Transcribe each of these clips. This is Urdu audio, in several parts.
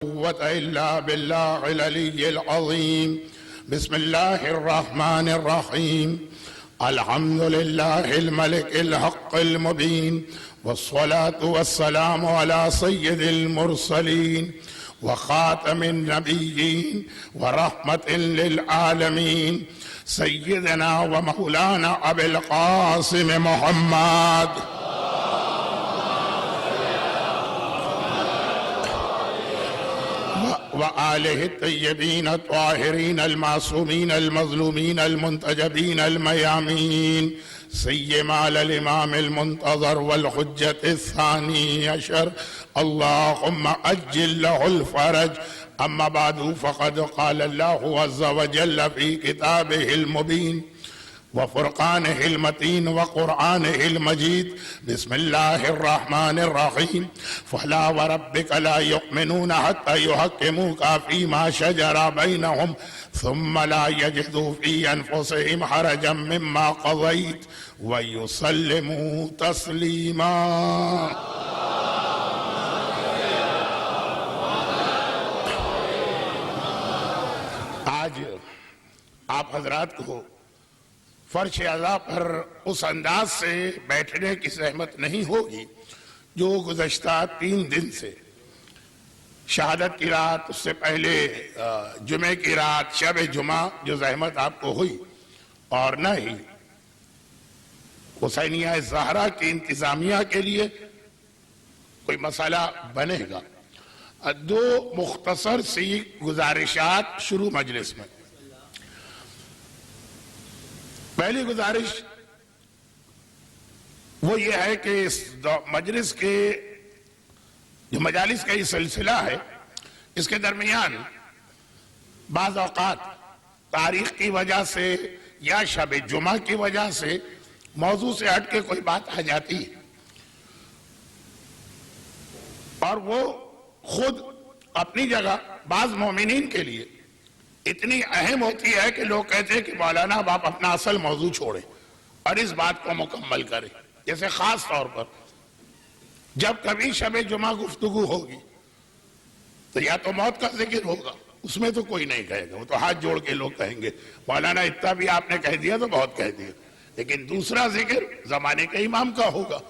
قوة إلا بالله العلي العظيم. بسم الله الرحمن الرحيم. الحمد لله الملك الحق المبين، والصلاة والسلام على سيد المرسلين وخاتم النبيين ورحمة للعالمين سيدنا ومولانا أبي القاسم محمد وآله الطيبين الطاهرين المعصومين المظلومين المنتجبين الميامين، سيما على الإمام المنتظر والحجة الثاني عشر، اللهم أجل له الفرج. أما بعد، فقد قال الله عز وجل في كتابه المبين وفرقانه المتين وقرآنه المجيد: بسم الله الرحمن الرحيم. فلا وربك لا يؤمنون حتى يحكموك فيما شجر بينهم ثم لا يجدوا في أنفسهم حرجا مما قضيت ويسلموا تسليما. آج آپ حضرات کو فرش اعلیٰ پر اس انداز سے بیٹھنے کی زحمت نہیں ہوگی جو گزشتہ 3 دن سے شہادت کی رات، اس سے پہلے جمعے کی رات، شب جمعہ جو زحمت آپ کو ہوئی، اور نہ ہی حسینیہ زہرا کی انتظامیہ کے لیے کوئی مسئلہ بنے گا. 2 مختصر سی گزارشات شروع مجلس میں. پہلی گزارش وہ یہ ہے کہ اس مجلس کے جو مجالس کا یہ سلسلہ ہے، اس کے درمیان بعض اوقات تاریخ کی وجہ سے یا شب جمعہ کی وجہ سے موضوع سے ہٹ کے کوئی بات آ جاتی ہے، اور وہ خود اپنی جگہ بعض مومنین کے لیے اتنی اہم ہوتی ہے کہ لوگ کہتے ہیں کہ مولانا اب آپ اپنا اصل موضوع چھوڑیں اور اس بات کو مکمل کریں. جیسے خاص طور پر جب کبھی شب جمعہ گفتگو ہوگی تو یا تو موت کا ذکر ہوگا، اس میں تو کوئی نہیں کہے گا، وہ تو ہاتھ جوڑ کے لوگ کہیں گے مولانا اتنا بھی آپ نے کہہ دیا تو بہت کہہ دیا. لیکن دوسرا ذکر زمانے کے امام کا ہوگا.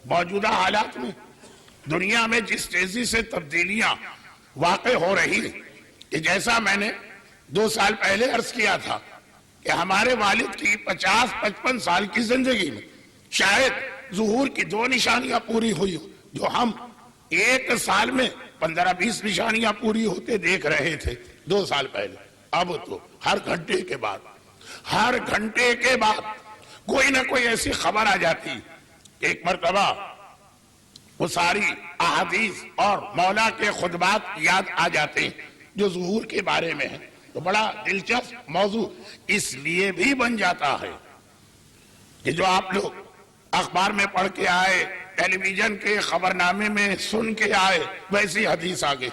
موجودہ حالات میں دنیا میں جس تیزی سے تبدیلیاں واقع ہو رہی ہیں، کہ جیسا میں نے 2 سال پہلے عرض کیا تھا کہ ہمارے والد کی 50-55 سال کی زندگی میں شاید ظہور کی 2 نشانیاں پوری ہوئی ہوں، جو ہم 1 سال میں 15-20 نشانیاں پوری ہوتے دیکھ رہے تھے 2 سال پہلے. اب تو ہر گھنٹے کے بعد کوئی نہ کوئی ایسی خبر آ جاتی کہ ایک مرتبہ وہ ساری احادیث اور مولا کے خطبات یاد آ جاتے ہیں جو ظہور کے بارے میں ہیں. تو بڑا دلچسپ موضوع اس لیے بھی بن جاتا ہے کہ جو آپ لوگ اخبار میں پڑھ کے آئے، ٹیلی ویژن کے خبرنامے میں سن کے آئے، ویسی حدیث آگے.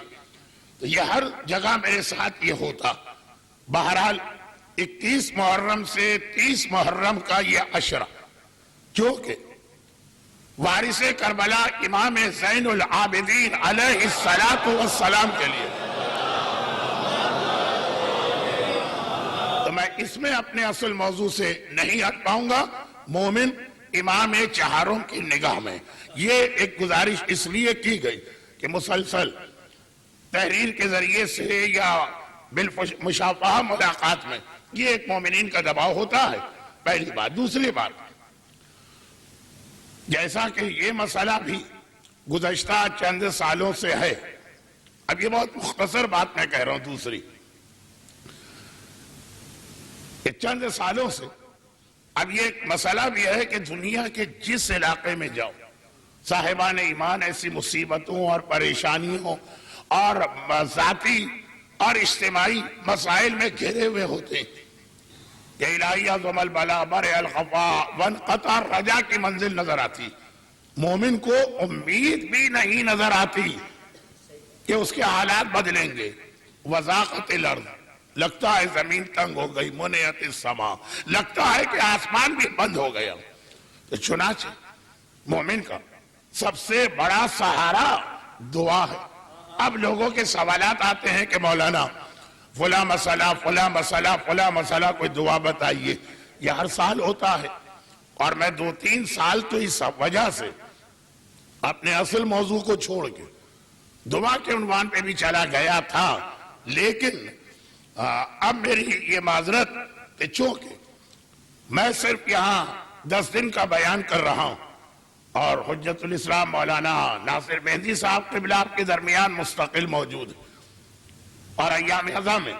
تو یہ ہر جگہ میرے ساتھ یہ ہوتا. بہرحال 21 محرم سے 30 محرم کا یہ عشرہ جو کہ وارث کربلا امام زین العابدین علیہ السلام کے لیے، میں اس میں اپنے اصل موضوع سے نہیں ہٹ پاؤں گا. مومن امام چہاروں کی نگاہ میں یہ ایک گزارش اس لیے کی گئی کہ مسلسل تحریر کے ذریعے سے یا بالمشافہہ ملاقات میں یہ ایک مومنین کا دباؤ ہوتا ہے. پہلی بات. دوسری بات، جیسا کہ یہ مسئلہ بھی گزشتہ چند سالوں سے ہے، اب یہ بہت مختصر بات میں کہہ رہا ہوں. دوسری، کہ چند سالوں سے اب یہ ایک مسئلہ بھی ہے کہ دنیا کے جس علاقے میں جاؤ، صاحبان ایمان ایسی مصیبتوں اور پریشانیوں اور ذاتی اور اجتماعی مسائل میں گھرے ہوئے ہوتے ہیں کہ الہی عظم البلا برئ الخفا وانقطع الرجا کی منزل نظر آتی. مومن کو امید بھی نہیں نظر آتی کہ اس کے حالات بدلیں گے. وضاقت الارض، لگتا ہے زمین تنگ ہو گئی. منعت السما، لگتا ہے کہ آسمان بھی بند ہو گیا. تو چنانچہ مومن کا سب سے بڑا سہارا دعا ہے. اب لوگوں کے سوالات آتے ہیں کہ مولانا فلاں مسئلہ فلاں مسئلہ فلاں مسئلہ کوئی دعا بتائیے. یہ ہر سال ہوتا ہے اور میں 2-3 سال تو اس وجہ سے اپنے اصل موضوع کو چھوڑ کے دعا کے عنوان پہ بھی چلا گیا تھا. لیکن اب میری یہ معذرت کہ چونکہ میں صرف یہاں 10 دن کا بیان کر رہا ہوں اور حجت الاسلام مولانا ناصر مہدی صاحب قبلہ آپ کے درمیان مستقل موجود ہے اور ایام ازاں میں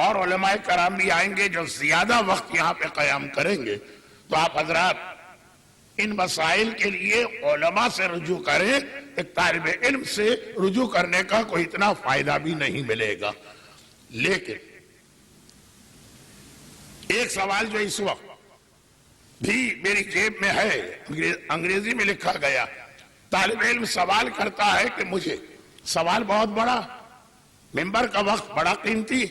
اور علماء کرام بھی آئیں گے جو زیادہ وقت یہاں پہ قیام کریں گے، تو آپ حضرات ان مسائل کے لیے علماء سے رجوع کریں. ایک طالب علم سے رجوع کرنے کا کوئی اتنا فائدہ بھی نہیں ملے گا. لیکن ایک سوال جو اس وقت بھی میری جیب میں ہے، انگریزی میں لکھا گیا. طالب علم سوال کرتا ہے کہ مجھے سوال بہت بڑا، ممبر کا وقت بڑا قیمتی.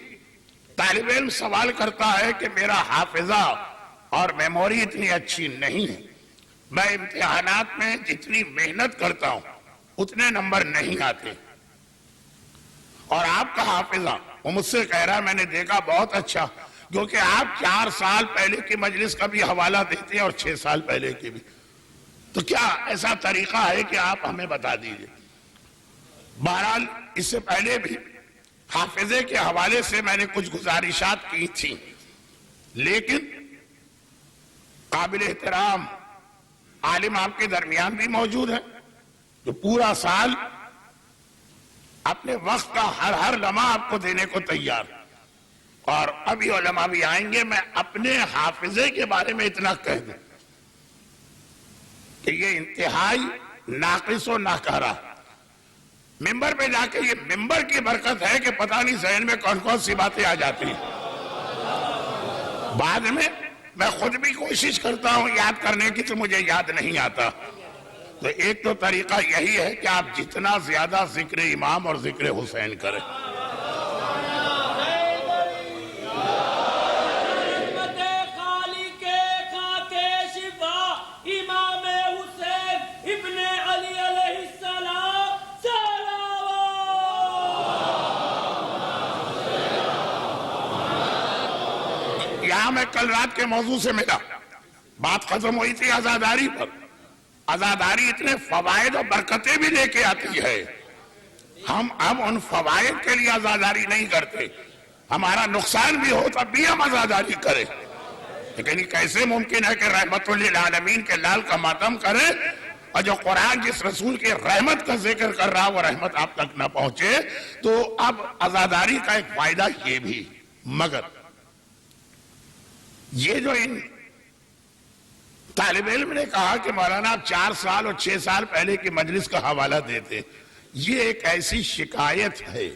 طالب علم سوال کرتا ہے کہ میرا حافظہ اور میموری اتنی اچھی نہیں ہے، میں امتحانات میں جتنی محنت کرتا ہوں اتنے نمبر نہیں آتے، اور آپ کا حافظہ وہ مجھ سے کہہ رہا ہے میں نے دیکھا بہت اچھا، کیونکہ آپ 4 سال پہلے کی مجلس کا بھی حوالہ دیتے ہیں اور 6 سال پہلے کی بھی. تو کیا ایسا طریقہ ہے کہ آپ ہمیں بتا دیجئے. بہرحال اس سے پہلے بھی حافظے کے حوالے سے میں نے کچھ گزارشات کی تھی، لیکن قابل احترام عالم آپ کے درمیان بھی موجود ہے جو پورا سال اپنے وقت کا ہر لمحہ آپ کو دینے کو تیار. اور ابھی علماء بھی آئیں گے. میں اپنے حافظے کے بارے میں اتنا کہہ دوں کہ یہ انتہائی ناقص و ناکارہ. ممبر پہ جا کے یہ ممبر کی برکت ہے کہ پتہ نہیں ذہن میں کون کون سی باتیں آ جاتی ہیں. بعد میں خود بھی کوشش کرتا ہوں یاد کرنے کی تو مجھے یاد نہیں آتا. تو ایک تو طریقہ یہی ہے کہ آپ جتنا زیادہ ذکر امام اور ذکر حسین کریں. یہاں میں کل رات کے موضوع سے ملا، بات ختم ہوئی تھی عزاداری پر. عزاداری اتنے فوائد اور برکتیں بھی لے کے آتی ہے. ہم ان فوائد کے لیے عزاداری نہیں کرتے. ہمارا نقصان بھی ہو تب بھی ہم عزاداری کریں. لیکن یہ کیسے ممکن ہے کہ رحمت للعالمین کے لال کا ماتم کریں اور جو قرآن جس رسول کے رحمت کا ذکر کر رہا وہ رحمت آپ تک نہ پہنچے. تو اب عزاداری کا ایک فائدہ یہ بھی، مگر یہ جو ان طالب علم نے کہا کہ مولانا آپ 4 سال اور 6 سال پہلے کی مجلس کا حوالہ دیتے، یہ ایک ایسی شکایت ہے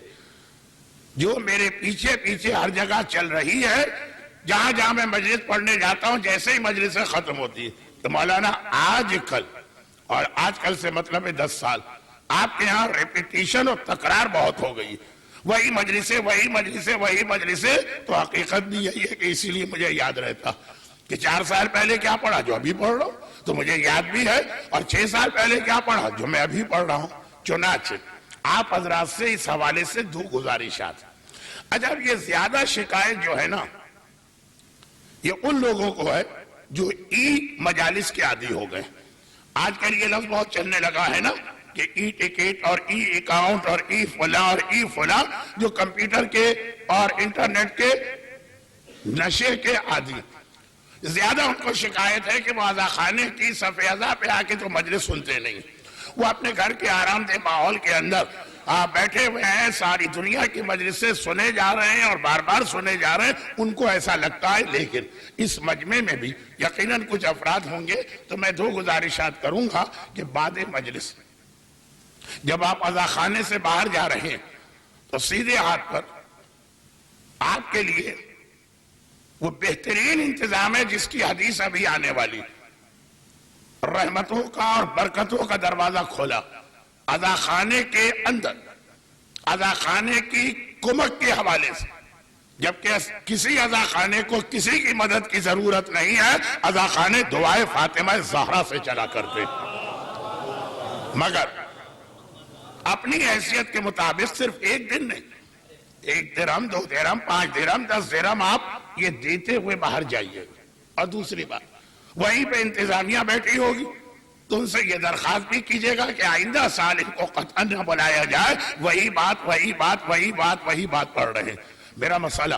جو میرے پیچھے پیچھے ہر جگہ چل رہی ہے. جہاں جہاں میں مجلس پڑھنے جاتا ہوں جیسے ہی مجلس ختم ہوتی ہے تو مولانا آج کل سے مطلب ہے 10 سال آپ کے یہاں ریپیٹیشن اور تکرار بہت ہو گئی. وہی مجلسیں تو حقیقت بھی یہی ہے کہ اسی لیے مجھے یاد رہتا کہ 4 سال پہلے کیا پڑھا جو ابھی پڑھ رہا ہوں تو مجھے یاد بھی ہے، اور 6 سال پہلے کیا پڑھا جو میں ابھی پڑھ رہا ہوں. چنانچہ آپ حضرات سے اس حوالے سے 2 گزارشات. اچھا یہ زیادہ شکایت جو ہے نا یہ ان لوگوں کو ہے جو مجالس کے عادی ہو گئے. آج کل یہ لفظ بہت چلنے لگا ہے نا کہ ٹکٹ اور اکاؤنٹ اور فلاں جو کمپیوٹر کے اور انٹرنیٹ کے نشے کے عادی. زیادہ ان کو شکایت ہے کہ وہ عزاخانے کی صف عزا پہ آ کے تو مجلس سنتے نہیں. وہ اپنے گھر کے آرام دہ ماحول کے اندر بیٹھے ہوئے ہیں، ساری دنیا کی مجلسیں سنے جا رہے ہیں اور بار بار سنے جا رہے ہیں. ان کو ایسا لگتا ہے. لیکن اس مجمع میں بھی یقیناً کچھ افراد ہوں گے. تو میں 2 گزارشات کروں گا کہ بعد مجلس جب آپ عزاخانے سے باہر جا رہے ہیں تو سیدھے ہاتھ پر آپ کے لیے وہ بہترین انتظام ہے جس کی حدیث ابھی آنے والی، رحمتوں کا اور برکتوں کا دروازہ کھولا. عزاخانے کے اندر عزاخانے کی کمک کے حوالے سے، جبکہ کسی عزاخانے کو کسی کی مدد کی ضرورت نہیں ہے، عزاخانے دعائے فاطمہ زہرا سے چلا کرتے. مگر اپنی حیثیت کے مطابق صرف ایک دن نہیں، 1 درہم 2 درہم 5 درہم 10 درہم آپ یہ دیتے ہوئے باہر جائیے. اور دوسری بات، وہیں پہ انتظامیہ بیٹھی ہوگی تو ان سے یہ درخواست بھی کیجیے گا کہ آئندہ سال ان کو قطعا نہ بلایا جائے. وہی بات پڑھ رہے ہیں. میرا مسئلہ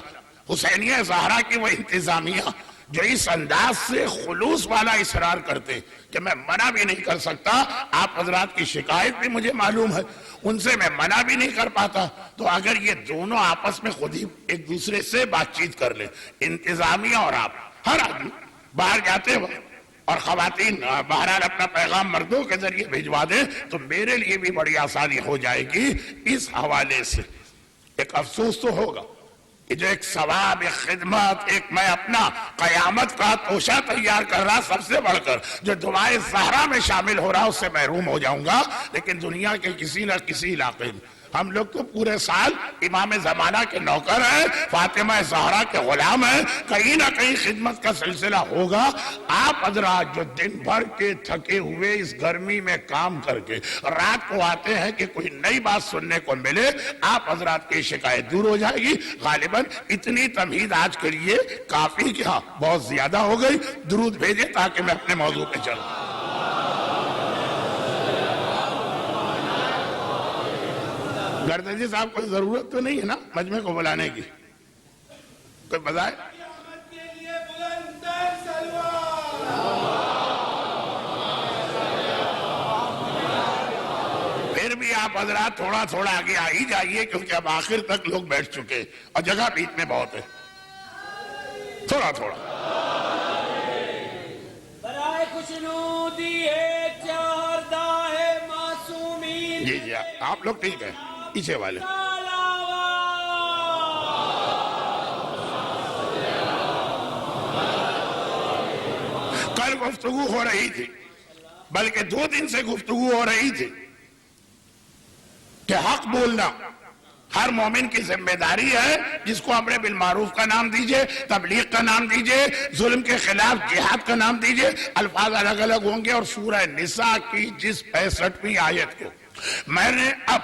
حسینیہ زہرا کی وہ انتظامیہ جو اس انداز سے خلوص والا اصرار کرتے کہ میں منع بھی نہیں کر سکتا، آپ حضرات کی شکایت بھی مجھے معلوم ہے، ان سے میں منع بھی نہیں کر پاتا، تو اگر یہ دونوں آپس میں خود ہی ایک دوسرے سے بات چیت کر لیں، انتظامیہ اور آپ، ہر آدمی باہر جاتے وقت، اور خواتین بہرحال اپنا پیغام مردوں کے ذریعے بھیجوا دیں تو میرے لیے بھی بڑی آسانی ہو جائے گی. اس حوالے سے ایک افسوس تو ہوگا کہ جو ایک ثواب، ایک خدمت، ایک میں اپنا قیامت کا توشہ تیار کر رہا، سب سے بڑھ کر جو دعائے زہرا میں شامل ہو رہا، اس سے محروم ہو جاؤں گا. لیکن دنیا کے کسی نہ کسی علاقے میں ہم لوگ تو پورے سال امام زمانہ کے نوکر ہیں، فاطمہ زہرا کے غلام ہیں، کہیں نہ کہیں خدمت کا سلسلہ ہوگا. آپ حضرات جو دن بھر کے تھکے ہوئے اس گرمی میں کام کر کے رات کو آتے ہیں کہ کوئی نئی بات سننے کو ملے، آپ حضرات کی شکایت دور ہو جائے گی. غالباً اتنی تمہید آج کے لیے کافی کیا بہت زیادہ ہو گئی. درود بھیجیں تاکہ میں اپنے موضوع پہ چلوں. گردجی صاحب کوئی ضرورت تو نہیں ہے نا مجمع کو بلانے کی؟ کوئی بتائے. پھر بھی آپ حضرات تھوڑا تھوڑا آگے آ ہی جائیے کیونکہ اب آخر تک لوگ بیٹھ چکے اور جگہ بیچ میں بہت ہے. تھوڑا تھوڑا برائے خوشنودی ہے چاردہ معصومین. جی آپ لوگ ٹھیک ہے، پیچھے والے. کل گفتگو ہو رہی تھی، بلکہ 2 دن سے گفتگو ہو رہی تھی کہ حق بولنا ہر مومن کی ذمہ داری ہے، جس کو امر بالمعروف کا نام دیجئے، تبلیغ کا نام دیجئے، ظلم کے خلاف جہاد کا نام دیجئے. الفاظ الگ الگ ہوں گے. اور سورہ نساء کی جس 65ویں آیت کو میں نے اب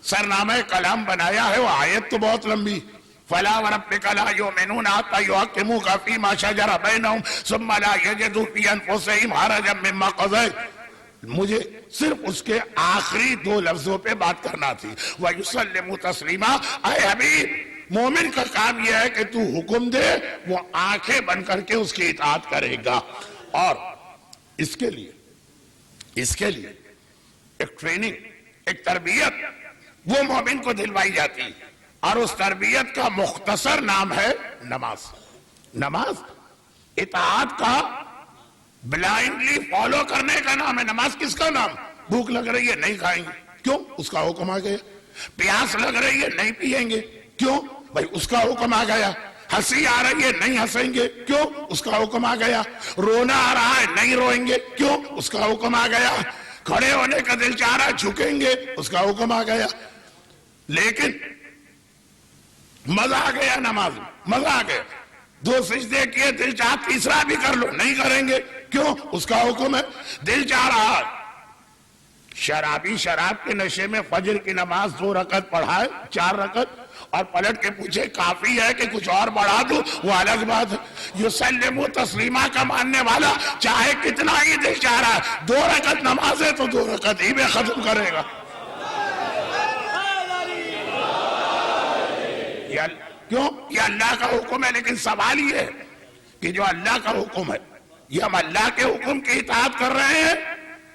سرنامہ کلام بنایا ہے، وہ آیت تو بہت لمبی. فَلَا وَرَبِّكَ لَا يُؤْمِنُونَ حَتَّى يُحَكِّمُوكَ فِي مَا شَجَرَ بَيْنَهُمْ ثُمَّ لَا يَجِدُوا فِي أَنفُسِهِمْ حَرَجًا مِّمَّا قَضَيْتَ. مجھے صرف اس کے آخری 2 لفظوں پہ بات کرنا تھی. وَيُسَلِّمُ تَسْلِيمًا. اے حبیب، مومن کا کام یہ ہے کہ تو حکم دے، وہ آنکھیں بن کر کے اس کی اطاعت کرے گا. اور اس کے لیے ایک ٹریننگ، ایک تربیت وہ مومن کو دلوائی جاتی ہے، اور اس تربیت کا مختصر نام ہے نماز. نماز اطاعت کا بلائنڈلی فالو کرنے کا نام ہے. نماز کس کا نام؟ بھوک لگ رہی ہے نہیں کھائیں گے، کیوں؟ اس کا حکم آ گیا. پیاس لگ رہی ہے نہیں پیئیں گے، کیوں؟ بھائی اس کا حکم آ گیا. ہنسی آ رہی ہے نہیں ہنسیں گے، کیوں؟ اس کا حکم آ گیا. رونا آ رہا ہے نہیں روئیں گے، کیوں؟ اس کا حکم آ گیا. کھڑے ہونے کا دل چاہ رہا ہے جھکیں گے، اس کا حکم آ گیا. لیکن مزہ آ گیا نماز میں، مزہ آ گیا. 2 سجدے کیے، دل چاہ تیسرا بھی کر لو، نہیں کریں گے، کیوں؟ اس کا حکم ہے. دل چاہ رہا ہے شرابی شراب کے نشے میں فجر کی نماز 2 رکعت پڑھائے، 4 رکعت، اور پلٹ کے پوچھے کافی ہے کہ کچھ اور بڑھا دو، وہ الگ بات ہے. یسلم تسلیمہ کا ماننے والا چاہے کتنا ہی دل چاہ رہا ہے 2 رکعت نماز ہے تو 2 رکعت ہی میں ختم کرے گا. کیوں؟ یہ اللہ کا حکم ہے. لیکن سوال یہ ہے کہ جو اللہ کا حکم ہے، یہ ہم اللہ کے حکم کی اطاعت کر رہے ہیں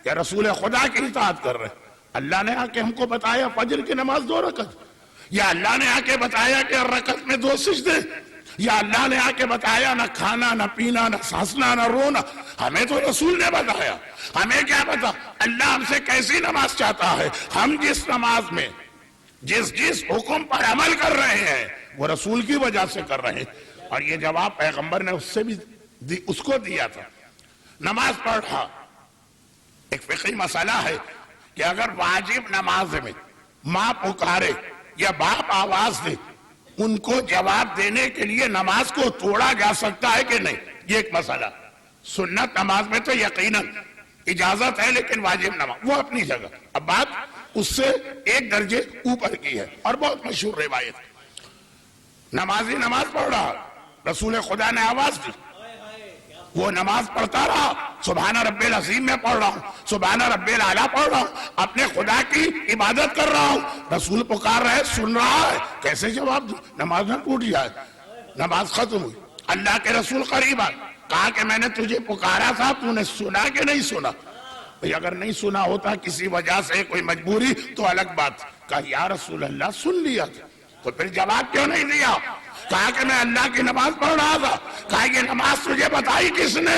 یا رسول خدا کی اطاعت کر رہے ہیں؟ اللہ نے آ کے ہم کو بتایا فجر کی نماز 2 رکعت، یا اللہ نے آ کے بتایا کہ ہر رکعت میں 2 سجدے، یا اللہ نے آ کے بتایا نہ کھانا نہ پینا نہ ہنسنا نہ رونا؟ ہمیں تو رسول نے بتایا. ہمیں کیا پتا اللہ ہم سے کیسی نماز چاہتا ہے؟ ہم جس نماز میں جس حکم پر عمل کر رہے ہیں وہ رسول کی وجہ سے کر رہے ہیں. اور یہ جواب پیغمبر نے اس کو دیا تھا. نماز پڑھا ایک فقہی مسئلہ ہے کہ اگر واجب نماز میں ماں پکارے یا باپ آواز دے، ان کو جواب دینے کے لیے نماز کو توڑا جا سکتا ہے کہ نہیں؟ یہ ایک مسئلہ. سنت نماز میں تو یقیناً اجازت ہے، لیکن واجب نماز وہ اپنی جگہ. اب بات اس سے ایک درجے اوپر کی ہے. اور بہت مشہور روایت, نمازی نماز پڑھ رہا, رسول خدا نے آواز دی, وہ نماز پڑھتا رہا, سبحان رب العظیم میں پڑھ رہا ہوں, سبحان رب الاعلیٰ پڑھ رہا ہوں, اپنے خدا کی عبادت کر رہا ہوں, رسول پکار رہے, سن رہا ہے, کیسے جواب دوں؟ نماز نہ ٹوٹ جائے. نماز ختم ہوئی, اللہ کے رسول قریب آئے, کہا کہ میں نے تجھے پکارا تھا, تو نے سنا کہ نہیں سنا؟ بھئی اگر نہیں سنا ہوتا کسی وجہ سے کوئی مجبوری تو الگ بات. کہا یا رسول اللہ سن لیا تھا, تو پھر جواب کیوں نہیں دیا؟ کہا کہ میں اللہ کی نماز پڑھ رہا تھا. کہا یہ نماز تجھے بتائی کس نے؟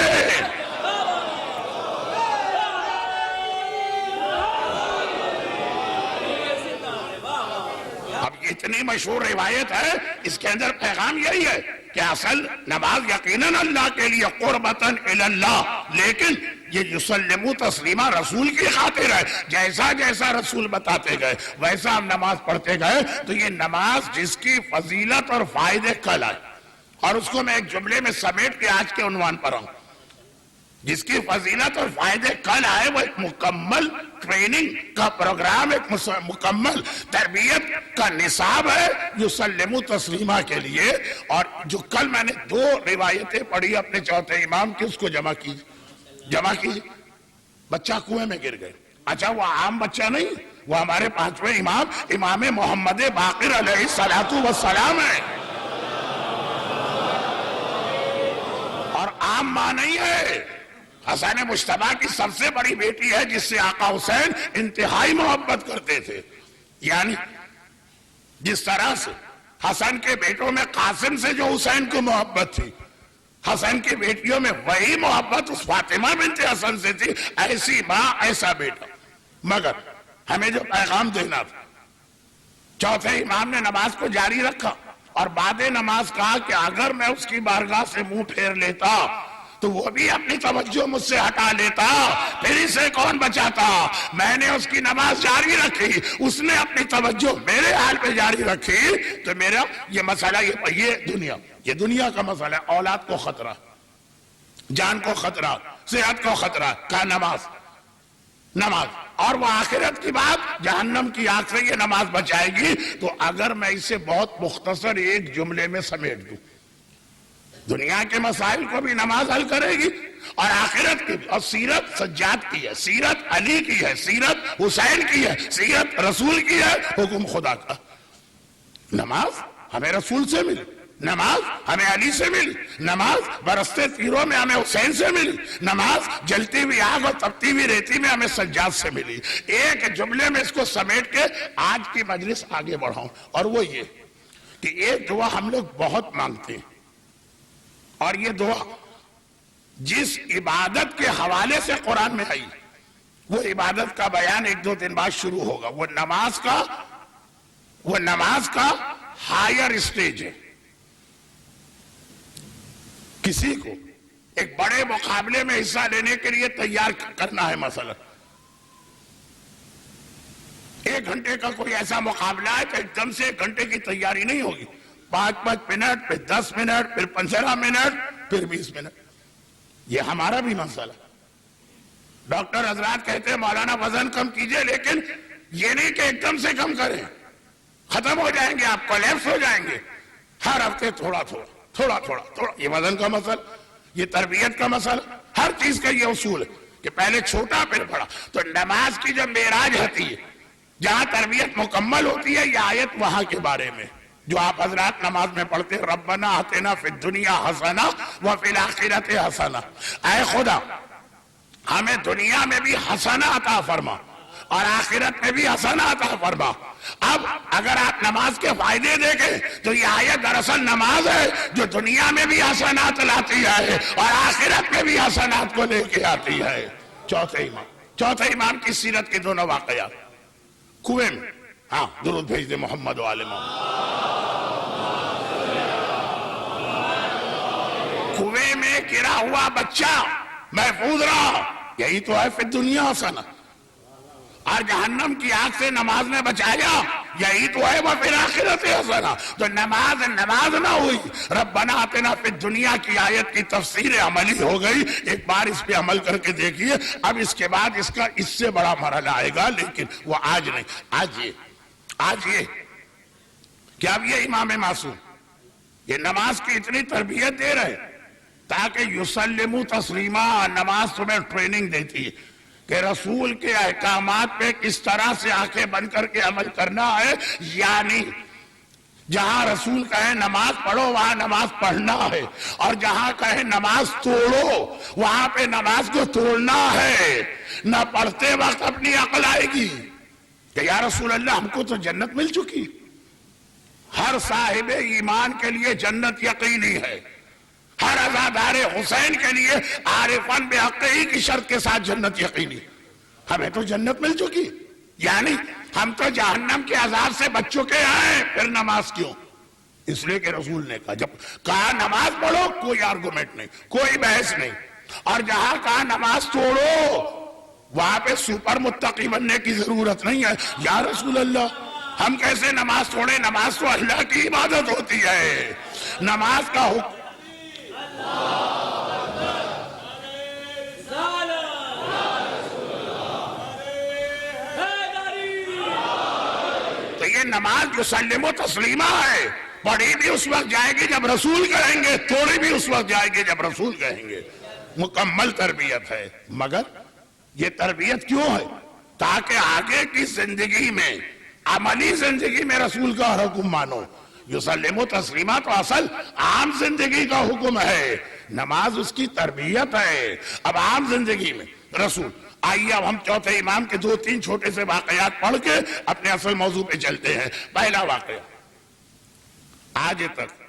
اب اتنی مشہور روایت ہے, اس کے اندر پیغام یہی ہے کہ اصل نماز یقیناً اللہ کے لیے قربتاً اللہ, لیکن یہ یسلمو تسلیمہ رسول کی خاطر ہے. جیسا جیسا رسول بتاتے گئے ویسا ہم نماز پڑھتے گئے, تو یہ نماز جس کی فضیلت اور فائدے کل آئے, اور اس کو میں ایک جملے میں سمیٹ کے آج کے عنوان پر ہوں, جس کی فضیلت اور فائدے کل آئے, وہ ایک مکمل ٹریننگ کا پروگرام, ایک مکمل تربیت کا نصاب ہے یسلمو تسلیمہ کے لیے. اور جو کل میں نے 2 روایتیں پڑھی اپنے چوتھے امام کی, اس کو جمع کیجئے. بچہ کنویں میں گر گئے. اچھا وہ عام بچہ نہیں, وہ ہمارے 5ویں امام, امام محمد باقر علیہ السلام ہے. اور عام ماں نہیں ہے, حسین مجتبیٰ کی سب سے بڑی بیٹی ہے, جس سے آقا حسین انتہائی محبت کرتے تھے. یعنی جس طرح سے حسن کے بیٹوں میں قاسم سے جو حسین کو محبت تھی, حسن کی بیٹیوں میں وہی محبت اس فاطمہ بنت حسن سے تھی. ایسی ماں ایسا بیٹا. مگر ہمیں جو پیغام دینا تھا, چوتھے امام نے نماز کو جاری رکھا, اور بعد نماز کہا کہ اگر میں اس کی بارگاہ سے منہ پھیر لیتا تو وہ بھی اپنی توجہ مجھ سے ہٹا لیتا, پھر اسے کون بچاتا؟ میں نے اس کی نماز جاری رکھی, اس نے اپنی توجہ میرے حال پہ جاری رکھی, تو میرا یہ مسئلہ, یہ دنیا کا مسئلہ ہے. اولاد کو خطرہ, جان کو خطرہ, صحت کو خطرہ, کا نماز, اور وہ آخرت کی بات, جہنم کی آگ سے یہ نماز بچائے گی. تو اگر میں اسے بہت مختصر ایک جملے میں سمیٹ دوں, دنیا کے مسائل کو بھی نماز حل کرے گی, اور آخرت کی بھی. اور سیرت سجاد کی ہے, سیرت علی کی ہے, سیرت حسین کی ہے, سیرت رسول کی ہے, حکم خدا کا. نماز ہمیں رسول سے ملی, نماز ہمیں علی سے ملی, نماز برستے تیروں میں ہمیں حسین سے ملی, نماز جلتی ہوئی آگ اور تپتی ہوئی ریتی میں ہمیں سجاد سے ملی. ایک جملے میں اس کو سمیٹ کے آج کی مجلس آگے بڑھاؤں, اور وہ یہ کہ ایک دعا ہم لوگ بہت مانگتے ہیں, اور یہ دعا جس عبادت کے حوالے سے قرآن میں آئی, وہ عبادت کا بیان 1-2 دن بعد شروع ہوگا. وہ نماز کا ہائر اسٹیج ہے. کسی کو ایک بڑے مقابلے میں حصہ لینے کے لیے تیار کرنا ہے, مثلا 1 گھنٹے کا کوئی ایسا مقابلہ ہے تو ایک دم سے 1 گھنٹے کی تیاری نہیں ہوگی. 5 منٹ, پھر 10 منٹ, پھر 15 منٹ, پھر 20 منٹ. یہ ہمارا بھی مسئلہ. ڈاکٹر حضرات کہتے ہیں مولانا وزن کم کیجئے, لیکن یہ نہیں کہ ایک دم سے کم کریں, ختم ہو جائیں گے آپ, کولیپس ہو جائیں گے. ہر ہفتے تھوڑا تھوڑا. یہ وزن کا مسئلہ, یہ تربیت کا مسئلہ, ہر چیز کا یہ اصول ہے کہ پہلے چھوٹا پھر بڑا. تو نماز کی جب معراج ہوتی ہے, جہاں تربیت مکمل ہوتی ہے, یہ آیت وہاں کے بارے میں جو آپ حضرات نماز میں پڑھتے ہیں, ربنا آتنا فی الدنیا حسنہ وفی الاخرۃ حسنہ. اے خدا ہمیں دنیا میں بھی حسنہ عطا فرما اور آخرت میں بھی حسنہ عطا فرما. اب اگر آپ نماز کے فائدے دیکھیں تو یہ آیت دراصل نماز ہے جو دنیا میں بھی حسنات لاتی ہے اور آخرت میں بھی حسنات کو لے کے آتی ہے. چوتھے امام کی سیرت کے 2 واقعات. کنویں میں, ہاں درود بھیج دے محمد و آل محمد. کنویں میں گرا ہوا بچہ محفوظ رہا, یہی تو ہے فی الدنیا حسنہ. اور جہنم کی آگ سے نماز نے بچایا, یہی تو ہے وہ پھر آخرت حسنہ. تو نماز نہ ہوئی. ربنا آتنا فی الدنیا کی آیت کی تفسیر عملی ہو گئی. ایک بار اس پہ عمل کر کے دیکھیے. اب اس کے بعد اس کا اس سے بڑا مرحلہ آئے گا، لیکن وہ آج نہیں. آج یہ کہ اب یہ امام معصوم یہ نماز کی اتنی تربیت دے رہے تاکہ یسلمو تسلیما. نماز تمہیں ٹریننگ دیتی ہے کہ رسول کے احکامات پہ کس طرح سے آنکھیں بند کر کے عمل کرنا ہے. یعنی جہاں رسول کہے نماز پڑھو وہاں نماز پڑھنا ہے، اور جہاں کہے نماز توڑو وہاں پہ نماز کو توڑنا ہے. نہ پڑھتے وقت اپنی عقل آئے گی کہ یا رسول اللہ ہم کو تو جنت مل چکی. ہر صاحب ایمان کے لیے جنت یقینی ہے. ہر عزادار حسین کے لیے عارفان بحقی کی شرط کے ساتھ جنت یقینی. ہمیں تو جنت مل چکی، یعنی ہم تو جہنم کے عذاب سے بچ چکے ہیں. پھر نماز کیوں؟ اس لیے کہ رسول نے کہا، جب کہا نماز پڑھو کوئی آرگومنٹ نہیں، کوئی بحث نہیں. اور جہاں کہا نماز توڑو وہاں پہ سپر متقی بننے کی ضرورت نہیں ہے. یا رسول اللہ ہم کیسے نماز چھوڑیں؟ نماز تو اللہ کی عبادت ہوتی ہے. نماز کا حکم تو یہ نماز یسلم و تسلیمہ ہے. پڑھی بھی اس وقت جائے گی جب رسول کہیں گے، توڑی بھی اس وقت جائے گی جب رسول کہیں گے. مکمل تربیت ہے. مگر یہ تربیت کیوں ہے؟ تاکہ آگے کی زندگی میں، عملی زندگی میں رسول کا حکم مانو. یسلم و تسلیمہ تو اصل عام زندگی کا حکم ہے، نماز اس کی تربیت ہے. اب عام زندگی میں رسول. آئیے اب ہم چوتھے امام کے 2-3 چھوٹے سے واقعات پڑھ کے اپنے اصل موضوع پہ چلتے ہیں. پہلا واقعہ، آج تک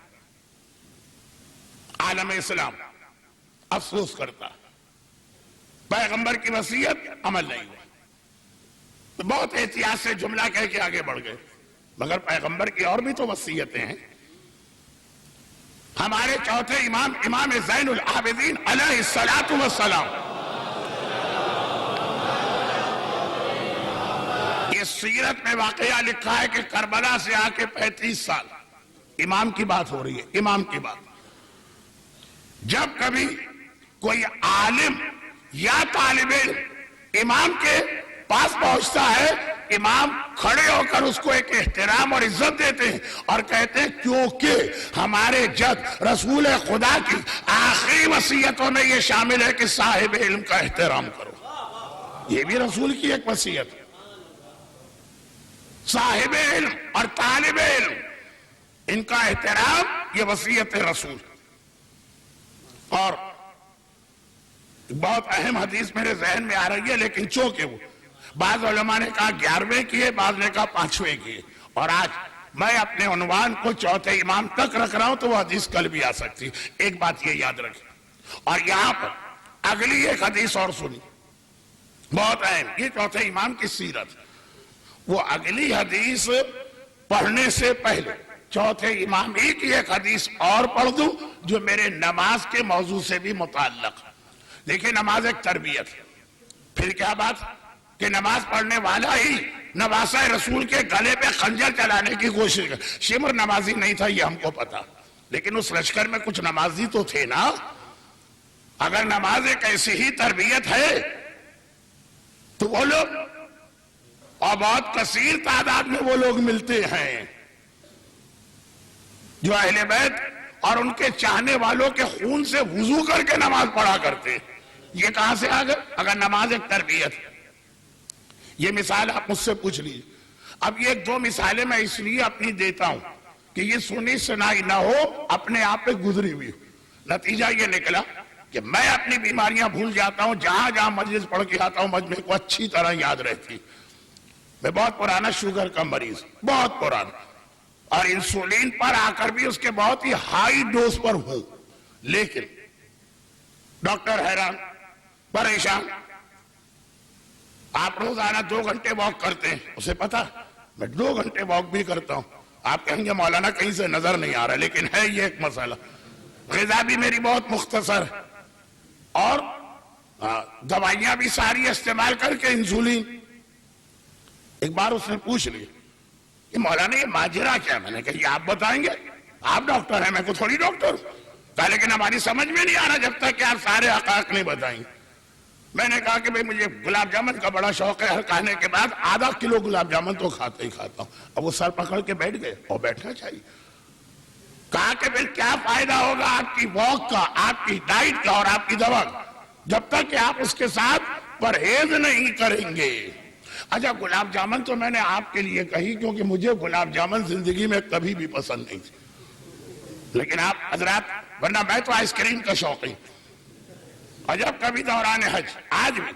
عالم اسلام افسوس کرتا پیغمبر کی وصیت عمل نہیں ہوا. بہت احتیاط سے جملہ کہہ کے آگے بڑھ گئے، مگر پیغمبر کی اور بھی تو وصیتیں ہیں. ہمارے چوتھے امام، امام زین العابدین علیہ الصلوۃ والسلام، یہ سیرت میں واقعہ لکھا ہے کہ کربلا سے آ کے 35 سال امام کی بات ہو رہی ہے. امام کی بات، جب کبھی کوئی عالم یا طالب علم امام کے پاس پہنچتا ہے، امام کھڑے ہو کر اس کو ایک احترام اور عزت دیتے ہیں اور کہتے ہیں کیونکہ ہمارے جد رسول خدا کی آخری وصیتوں میں یہ شامل ہے کہ صاحب علم کا احترام کرو. یہ بھی رسول کی ایک وصیت ہے. صاحب علم اور طالب علم ان کا احترام یہ وصیت رسول. اور بہت اہم حدیث میرے ذہن میں آ رہی ہے، لیکن چونکہ وہ بعض علماء نے کہا 11ویں کیے، بعض نے کہا 5ویں کیے، اور آج میں اپنے عنوان کو چوتھے امام تک رکھ رہا ہوں تو وہ حدیث کل بھی آ سکتی. ایک بات یہ یاد رکھیں. اور یہاں پر اگلی ایک حدیث اور سنی، بہت اہم. یہ چوتھے امام کی سیرت. وہ اگلی حدیث پڑھنے سے پہلے چوتھے امام ہی کی ایک حدیث اور پڑھ دوں جو میرے نماز کے موضوع سے بھی متعلق. دیکھیں نماز ایک تربیت ہے. پھر کیا بات کہ نماز پڑھنے والا ہی نواسہ رسول کے گلے پہ خنجر چلانے کی کوشش کر. شمر نمازی نہیں تھا یہ ہم کو پتا، لیکن اس لشکر میں کچھ نمازی تو تھے نا. اگر نماز ایک ایسی ہی تربیت ہے تو وہ لوگ، اور بہت کثیر تعداد میں وہ لوگ ملتے ہیں جو اہل بیت اور ان کے چاہنے والوں کے خون سے وضو کر کے نماز پڑھا کرتے. یہ کہاں سے آ گئے؟ اگر نماز ایک تربیت ہے. یہ مثال آپ مجھ سے پوچھ لیجیے. اب یہ 2 مثالیں میں اس لیے اپنی دیتا ہوں کہ یہ سنی سنائی نہ ہو، اپنے آپ پہ گزری ہوئی. نتیجہ یہ نکلا کہ میں اپنی بیماریاں بھول جاتا ہوں، جہاں جہاں مجلس پڑھ کے آتا ہوں مجمع کو اچھی طرح یاد رہتی. میں بہت پرانا شوگر کا مریض، بہت پرانا، اور انسولین پر آ کر بھی اس کے بہت ہی ہائی ڈوز پر ہوں. لیکن ڈاکٹر حیران، پریشان. آپ روزانہ 2 گھنٹے واک کرتے ہیں، اسے پتا میں 2 گھنٹے واک بھی کرتا ہوں. آپ کہیں گے مولانا کہیں سے نظر نہیں آ رہا، لیکن ہے یہ ایک مسئلہ. غذا بھی میری بہت مختصر اور دوائیاں بھی ساری استعمال کر کے انسولین. ایک بار اس نے پوچھ لی کہ مولانا یہ ماجرا کیا؟ میں نے کہا یہ آپ بتائیں گے، آپ ڈاکٹر ہیں، میں کو تھوڑی ڈاکٹر ہوں۔ کہا لیکن ہماری سمجھ میں نہیں آ رہا جب تک کہ آپ سارے حقائق نہیں بتائیں گے۔ میں نے کہا کہ بھئی مجھے گلاب جامن کا بڑا شوق ہے، ہر کھانے کے بعد آدھا کلو گلاب جامن تو کھاتا ہی کھاتا ہوں۔ اب وہ سر پکڑ کے بیٹھ گئے، اور بیٹھنا چاہیے۔ کہا کہ پھر کیا فائدہ ہوگا آپ کی واک کا، آپ کی ڈائٹ کا اور آپ کی دوا کا، جب تک کہ آپ اس کے ساتھ پرہیز نہیں کریں گے۔ اچھا گلاب جامن تو میں نے آپ کے لیے کہی کیونکہ مجھے گلاب جامن زندگی میں کبھی بھی پسند نہیں تھی، لیکن آپ حضرات، ورنہ میں تو آئس کریم کا شوقین، اور جب کبھی دوران حج آج بھی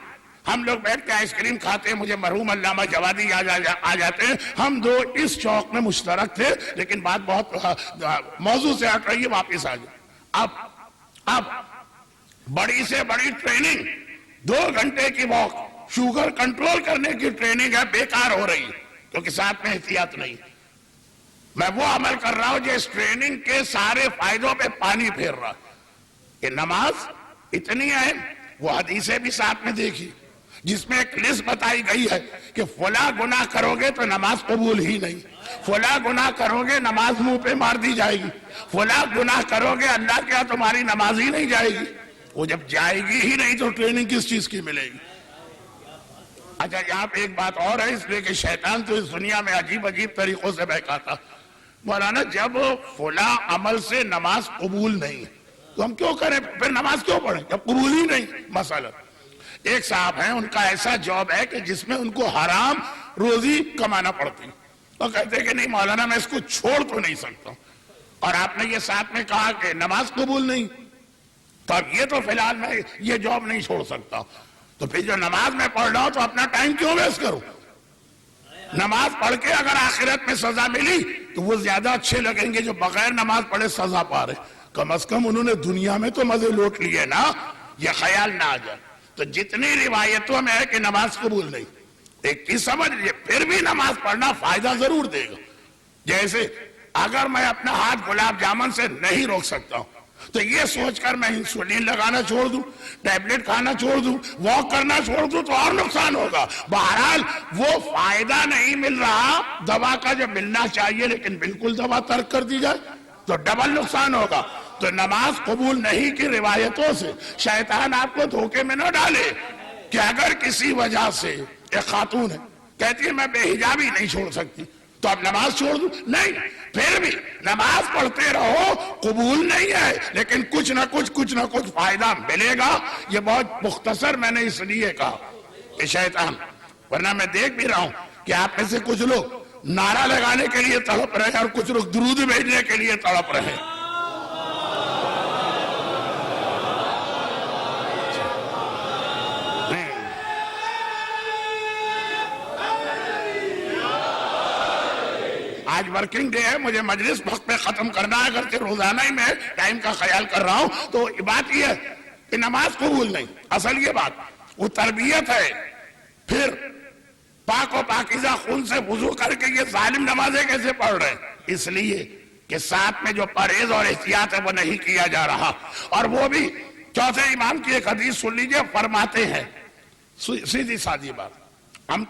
ہم لوگ بیٹھ کے آئس کریم کھاتے ہیں، مجھے مرحوم علامہ جوادی آ جاتے ہیں، ہم دو اس شوق میں مشترک تھے، لیکن بات بہت موضوع سے ہٹ رہی ہے، واپس آ جائے۔ اب بڑی سے بڑی ٹریننگ 2 گھنٹے کی واک، شوگر کنٹرول کرنے کی ٹریننگ ہے، بیکار ہو رہی ہے کیونکہ ساتھ میں احتیاط نہیں۔ میں وہ عمل کر رہا ہوں جو اس ٹریننگ کے سارے فائدوں پہ پانی پھیر رہا کہ نماز اتنی اہم، وہ حدیثیں بھی ساتھ میں دیکھی جس میں ایک لسٹ بتائی گئی ہے کہ فلاں گناہ کرو گے تو نماز قبول ہی نہیں، فلاں گناہ کرو گے نماز منہ پہ مار دی جائے گی، فلاں گناہ کرو گے اللہ کے ہاں تمہاری نماز ہی نہیں جائے گی۔ وہ جب جائے گی ہی نہیں تو ٹریننگ کس چیز کی ملے گی؟ اچھا یہاں پہ ایک بات اور ہے، اس لیے کہ شیطان تو اس دنیا میں عجیب طریقوں سے بہکاتا۔ مولانا جب فلاں عمل سے نماز قبول نہیں تو ہم کیوں کریں، پھر نماز کیوں پڑھیں جب قبول ہی نہیں؟ مسئلہ ایک صاحب ہیں، ان کا ایسا جاب ہے کہ جس میں ان کو حرام روزی کمانا پڑتی، وہ کہتے کہ نہیں مولانا میں اس کو چھوڑ تو نہیں سکتا، اور آپ نے یہ ساتھ میں کہا کہ نماز قبول نہیں، تو اب یہ تو فی الحال میں یہ جاب نہیں چھوڑ سکتا، تو پھر جو نماز میں پڑھ رہا ہوں تو اپنا ٹائم کیوں ویسٹ کروں؟ نماز پڑھ کے اگر آخرت میں سزا ملی تو وہ زیادہ اچھے لگیں گے جو بغیر نماز پڑھے سزا پا رہے، کم از کم انہوں نے دنیا میں تو مزے لوٹ لیے نا، یہ خیال نہ آ جائے۔ تو جتنی روایتوں میں ہے کہ نماز قبول نہیں، ایک چیز سمجھ لیجیے، پھر بھی نماز پڑھنا فائدہ ضرور دے گا۔ جیسے اگر میں اپنا ہاتھ گلاب جامن سے نہیں روک سکتا ہوں تو یہ سوچ کر میں انسولین لگانا چھوڑ دوں، ٹیبلٹ کھانا چھوڑ دوں، واک کرنا چھوڑ دوں تو اور نقصان ہوگا۔ بہرحال وہ فائدہ نہیں مل رہا دوا کا جو ملنا چاہیے، لیکن بالکل دوا ترک کر دی جائے تو ڈبل نقصان ہوگا۔ تو نماز قبول نہیں کی روایتوں سے شیطان آپ کو دھوکے میں نہ ڈالے کہ اگر کسی وجہ سے ایک خاتون ہے کہتی ہے میں بے حجابی نہیں چھوڑ سکتی تو اب نماز چھوڑ دوں، نہیں، پھر بھی نماز پڑھتے رہو، قبول نہیں ہے لیکن کچھ نہ کچھ فائدہ ملے گا۔ یہ بہت مختصر میں نے اس لیے کہا کہ شیطان، ورنہ میں دیکھ بھی رہا ہوں کہ آپ میں سے کچھ لوگ نعرہ لگانے کے لیے تڑپ رہے ہیں اور کچھ لوگ درود بھیجنے کے لیے تڑپ رہے ہیں۔ آج ورکنگ ڈے ہے، مجھے مجلس وقت پہ ختم کرنا ہے، اگرچہ روزانہ ہی میں ٹائم کا خیال کر رہا ہوں، تو بات یہ ہے کہ نماز قبول نہیں، اصل یہ بات وہ تربیت ہے۔ پھر پاک و پاکیزہ خون سے وضو کر کے یہ ظالم نمازیں کیسے پڑھ رہے ہیں؟ اس لیے کہ ساتھ میں جو پرہیز اور احتیاط ہے وہ نہیں کیا جا رہا، اور وہ بھی چوتھے امام کی ایک حدیث سن لیجئے، فرماتے ہیں سیدھی سادی بات، ہم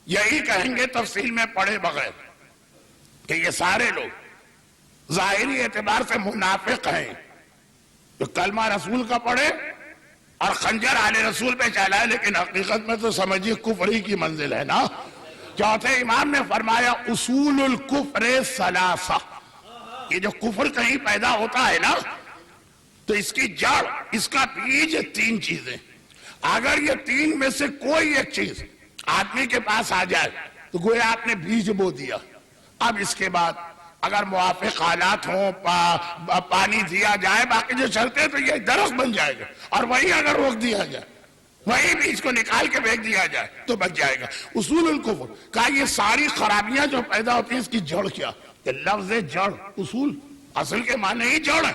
یہی کہیں گے تفصیل میں پڑھے بغیر کہ یہ سارے لوگ ظاہری اعتبار سے منافق ہیں، جو کلمہ رسول کا پڑھے اور خنجر آل رسول پہ چلائے، لیکن حقیقت میں تو سمجھیے کفر ہی کی منزل ہے نا۔ چوتھے امام نے فرمایا اصول الکفر ثلاثہ، یہ جو کفر کہیں پیدا ہوتا ہے نا تو اس کی جڑ، اس کا بیج 3 چیزیں، اگر یہ 3 میں سے کوئی ایک چیز آدمی کے پاس آ جائے تو گویا آپ نے بیج بو دیا۔ اب اس کے بعد اگر موافق حالات ہوں، پانی دیا جائے، باقی جو شرطیں تو یہ درخت بن جائے گا، اور وہی اگر روک دیا جائے، وہی بیج کو نکال کے پھینک دیا جائے تو بچ جائے گا۔ اصول الکفر کہا یہ ساری خرابیاں جو پیدا ہوتی ہیں اس کی جڑ کیا؟ کہ لفظ جڑ، اصول اصل کے معنی ہی جڑ ہے،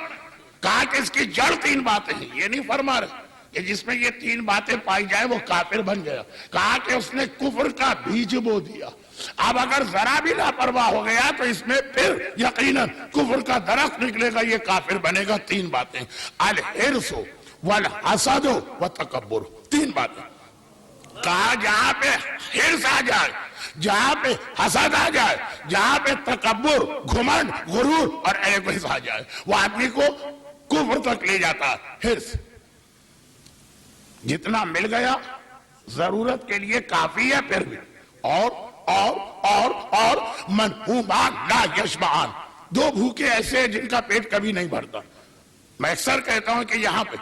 کہا کہ اس کی جڑ 3 باتیں ہیں، یہ نہیں فرما رہے کہ جس میں یہ 3 باتیں پائی جائے وہ کافر بن گیا، کہا کہ اس نے کفر کا بیج بو دیا۔ اب اگر ذرا بھی لاپرواہ ہو گیا تو اس میں پھر یقیناً کفر کا درخت نکلے گا، یہ کافر بنے گا۔ 3 باتیں، الحرص والحسد والتکبر، 3 باتیں۔ کہا جہاں پہ حرص آ جائے، جہاں پہ حسد آ جائے، جہاں پہ تکبر، گھمنڈ، غرور اور ایگوئزم آ جائے، وہ آدمی کو کفر تک لے جاتا ہے۔ حرص جتنا مل گیا ضرورت کے لیے کافی ہے، پھر بھی اور منہومان لا یشبعان، دو بھوکے ایسے ہیں جن کا پیٹ کبھی نہیں بھرتا۔ میں اکثر کہتا ہوں کہ یہاں پہ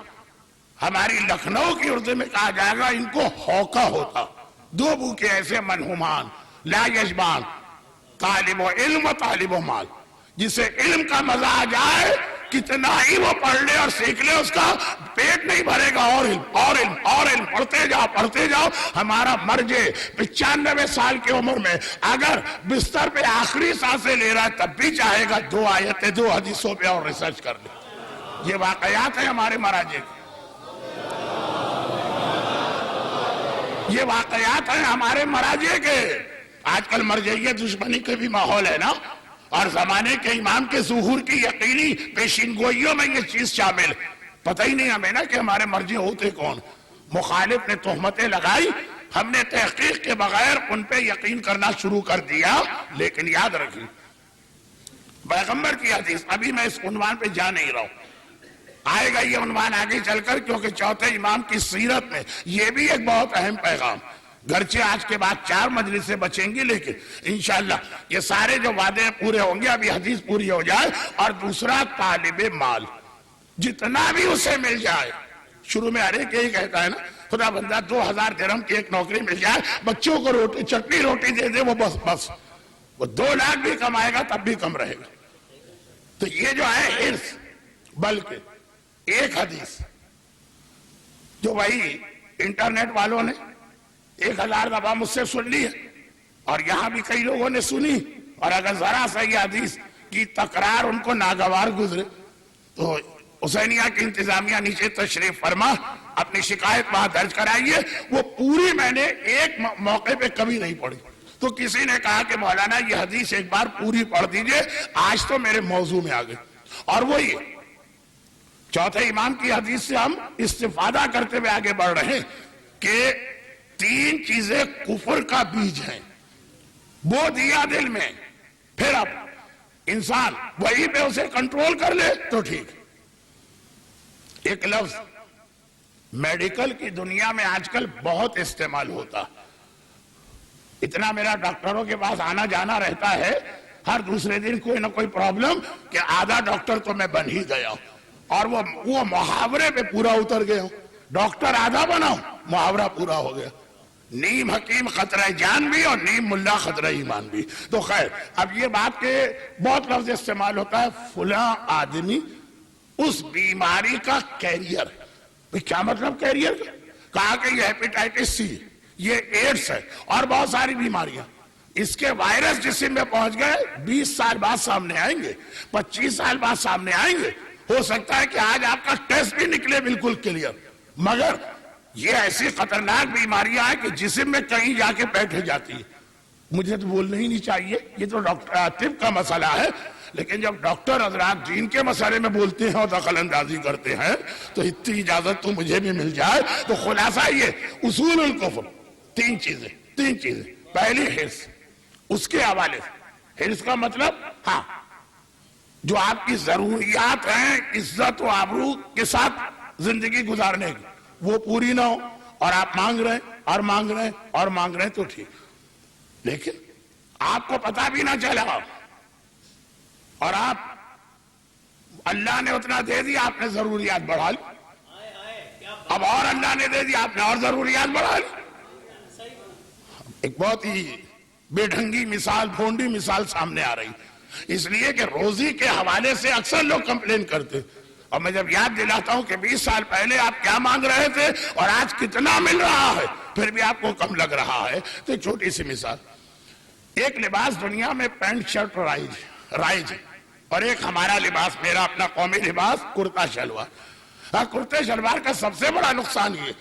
ہماری لکھنؤ کی اردو میں کہا جائے گا ان کو ہوکا ہوتا، دو بھوکے ایسے منہومان لا یشبعان، طالب و علم و طالب و مال، جسے علم کا مزہ آ جائے کتنا ہی وہ پڑھ لے اور سیکھ لے اس کا پیٹ نہیں بھرے گا، اور علم اور علم اور علم پڑھتے جاؤ۔ ہمارا مرجع 95 سال کی عمر میں اگر بستر پہ آخری سانسیں لے رہا ہے تب بھی چاہے گا 2 آیتیں 2 حدیثوں پہ اور ریسرچ کر لے۔ یہ واقعات ہیں ہمارے مراجع کے، یہ واقعات ہیں ہمارے مراجع کے۔ آج کل مرجعیت دشمنی کے بھی ماحول ہے نا، اور زمانے کے امام کے ظہور کی یقینی پیشین گوئیوں میں یہ چیز شامل، پتہ ہی نہیں ہمیں نا کہ ہمارے مرجع ہوتے کون۔ مخالف نے تہمتیں لگائی، ہم نے تحقیق کے بغیر ان پہ یقین کرنا شروع کر دیا۔ لیکن یاد رکھیں پیغمبر کی حدیث، ابھی میں اس عنوان پہ جا نہیں رہا ہوں، آئے گا یہ عنوان آگے چل کر، کیونکہ چوتھے امام کی سیرت میں یہ بھی ایک بہت اہم پیغام، گرچہ آج کے بعد 4 مجلسیں بچیں گی لیکن انشاءاللہ یہ سارے جو وعدے پورے ہوں گے، ابھی حدیث پوری ہو جائے۔ اور دوسرا طالب مال، جتنا بھی اسے مل جائے، شروع میں ہر ایک یہی کہتا ہے نا خدا بندہ 2000 درہم کی ایک نوکری مل جائے، بچوں کو روٹی چٹنی روٹی دے دے، وہ بس وہ 2 لاکھ بھی کمائے گا تب بھی کم رہے گا۔ تو یہ جو ہے حرص، بلکہ ایک حدیث جو وہی انٹرنیٹ والوں نے 1000 دفعہ مجھ سے سن لی ہے، اور یہاں بھی کئی لوگوں نے سنی، اور اگر ذرا سا یہ حدیث کی تکرار ان کو ناگوار گزرے تو حسینیہ کی انتظامیہ نیچے تشریف فرما، اپنی شکایت وہاں درج کرائیے۔ وہ پوری میں نے ایک موقع پہ کبھی نہیں پڑھی، تو کسی نے کہا کہ مولانا یہ حدیث ایک بار پوری پڑھ دیجئے، آج تو میرے موضوع میں آ گئے۔ اور وہی چوتھے امام کی حدیث سے ہم استفادہ کرتے ہوئے آگے بڑھ رہے ہیں کہ 3 چیزیں کفر کا بیج ہیں، وہ دیا دل میں، پھر اب انسان وہی پہ اسے کنٹرول کر لے تو ٹھیک۔ ایک لفظ میڈیکل کی دنیا میں آج کل بہت استعمال ہوتا، اتنا میرا ڈاکٹروں کے پاس آنا جانا رہتا ہے، ہر دوسرے دن کوئی نہ کوئی پرابلم، کہ آدھا ڈاکٹر تو میں بن ہی گیا ہوں، اور وہ محاورے پہ پورا اتر گیا ہوں، ڈاکٹر آدھا بنا محاورہ پورا ہو گیا، نیم حکیم خطرہ جان بھی اور نیم ملا خطرہ ایمان بھی۔ تو خیر اب یہ بات کہ بہت لفظ استعمال ہوتا ہے، فلاں آدمی اس بیماری کا کیریئر۔ کیا مطلب کیریئر؟ کہا کہ یہ ہیپیٹائٹس سی، یہ ایڈز ہے اور بہت ساری بیماریاں، اس کے وائرس جسم میں پہنچ گئے، 20 سال بعد سامنے آئیں گے، 25 سال بعد سامنے آئیں گے، ہو سکتا ہے کہ آج آپ کا ٹیسٹ بھی نکلے بالکل کلیئر، مگر یہ ایسی خطرناک بیماریاں ہیں کہ جسم میں کہیں جا کے بیٹھ جاتی ہے۔ مجھے تو بولنا ہی نہیں چاہیے، یہ تو طب کا مسئلہ ہے، لیکن جب ڈاکٹر حضرات دین کے مسئلے میں بولتے ہیں اور دخل اندازی کرتے ہیں تو اتنی اجازت تو مجھے بھی مل جائے۔ تو خلاصہ یہ اصول الکفر، 3 چیزیں، پہلی حرص، اس کے حوالے سے حرص کا مطلب ہاں جو آپ کی ضروریات ہیں عزت و آبرو کے ساتھ زندگی گزارنے کی، وہ پوری نہ ہو اور آپ مانگ رہے ہیں تو ٹھیک، لیکن آپ کو پتہ بھی نہ چلا اور آپ اللہ نے اتنا دے دیا، آپ نے ضروریات بڑھا لی، اب اور اللہ نے دے دیا، آپ نے اور ضروریات بڑھا لی۔ ایک بہت ہی بے ڈھنگی مثال، بھونڈی مثال سامنے آ رہی، اس لیے کہ روزی کے حوالے سے اکثر لوگ کمپلین کرتے، اور میں جب یاد دلاتا ہوں کہ 20 سال پہلے آپ کیا مانگ رہے تھے اور آج کتنا مل رہا ہے پھر بھی آپ کو کم لگ رہا ہے، تو چھوٹی سی مثال، ایک لباس دنیا میں پینٹ شرٹ رائج ہے، اور ایک ہمارا لباس، میرا اپنا قومی لباس کرتا شلوار۔ کرتے شلوار کا سب سے بڑا نقصان یہ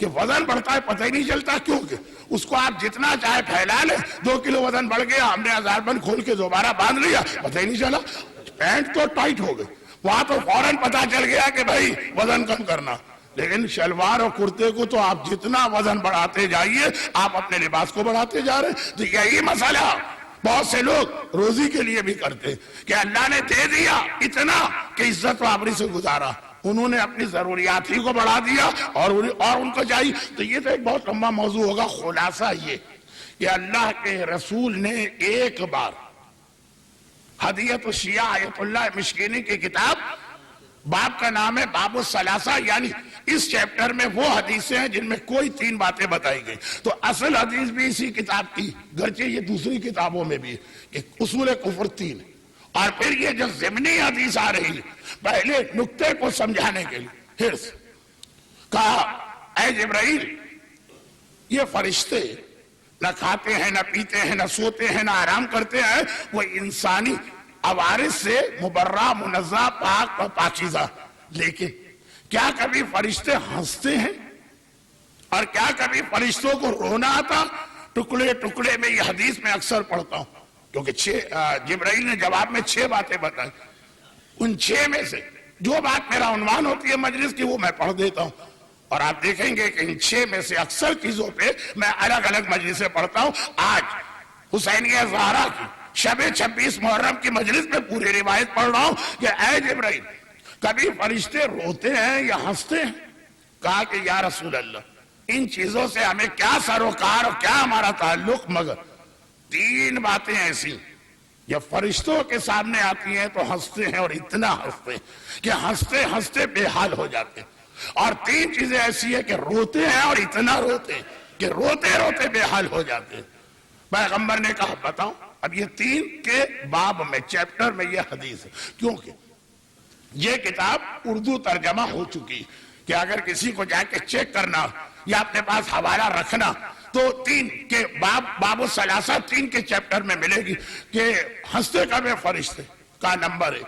کہ وزن بڑھتا ہے، پتہ ہی نہیں چلتا، کیونکہ اس کو آپ جتنا چاہے پھیلا لیں، 2 کلو وزن بڑھ گیا، ہم نے 1000 بند کھول کے دوبارہ باندھ لیا، پتہ ہی نہیں چلا، پینٹ تو ٹائٹ ہو گئی، وہاں تو فوراً پتہ چل گیا کہ بھائی وزن کم کرنا، لیکن شلوار اور کرتے کو تو آپ جتنا وزن بڑھاتے جائیے آپ اپنے لباس کو بڑھاتے جا رہے ہیں. تو یہی مسئلہ بہت سے لوگ روزی کے لیے بھی کرتے کہ اللہ نے دے دیا اتنا کہ عزت و آبری سے گزارا, انہوں نے اپنی ضروریات ہی کو بڑھا دیا اور ان کو چاہیے. تو یہ تو ایک بہت لمبا موضوع ہوگا. خلاصہ یہ کہ اللہ کے رسول نے ایک بار ہدیت الشیعہ آیت اللہ مشکینی کی کتاب, باب کا نام ہے باب الثلاثہ, یعنی اس چیپٹر میں وہ حدیثیں ہیں جن میں کوئی 3 باتیں بتائی گئی. تو اصل حدیث بھی اسی کتاب کی, گرچہ یہ دوسری کتابوں میں بھی کہ اصول کفر 3, اور پھر یہ جو ضمنی حدیث آ رہی ہے پہلے نقطے کو سمجھانے کے لیے حرص کہا, اے جبرائیل یہ فرشتے نہ کھاتے ہیں نہ پیتے ہیں نہ سوتے ہیں نہ آرام کرتے ہیں, وہ انسانی عوارض سے مبرہ منزہ پاک و پاکیزہ, لیکن کیا کبھی فرشتے ہنستے ہیں اور کیا کبھی فرشتوں کو رونا آتا؟ ٹکڑے ٹکڑے میں یہ حدیث میں اکثر پڑھتا ہوں کیونکہ جبرائیل نے جواب میں 6 باتیں بتائی. ان 6 میں سے جو بات میرا عنوان ہوتی ہے مجلس کی وہ میں پڑھ دیتا ہوں, اور آپ دیکھیں گے کہ ان 6 میں سے اکثر چیزوں پہ میں الگ الگ مجلسیں پڑھتا ہوں. آج حسینیہ زہرا کی شب 26 محرم کی مجلس میں پوری روایت پڑھ رہا ہوں کہ اے جبرائیل کبھی فرشتے روتے ہیں یا ہنستے ہیں؟ کہا کہ یا رسول اللہ ان چیزوں سے ہمیں کیا سروکار اور کیا ہمارا تعلق, مگر 3 باتیں ایسی یہ فرشتوں کے سامنے آتی ہیں تو ہنستے ہیں اور اتنا ہنستے ہیں کہ ہنستے ہنستے بے حال ہو جاتے ہیں, اور 3 چیزیں ایسی ہیں کہ روتے ہیں اور اتنا روتے ہیں کہ روتے روتے بے حال ہو جاتے ہیں. پیغمبر نے کہا بتاؤ. اب یہ 3 کے باب میں چیپٹر میں یہ حدیث ہے, کیونکہ یہ کتاب اردو ترجمہ ہو چکی کہ اگر کسی کو جا کے چیک کرنا یا اپنے پاس حوالہ رکھنا تو 3 کے باب الثلاثہ 3 کے چیپٹر میں ملے گی کہ ہنستے کبھی فرشتے کا نمبر 1.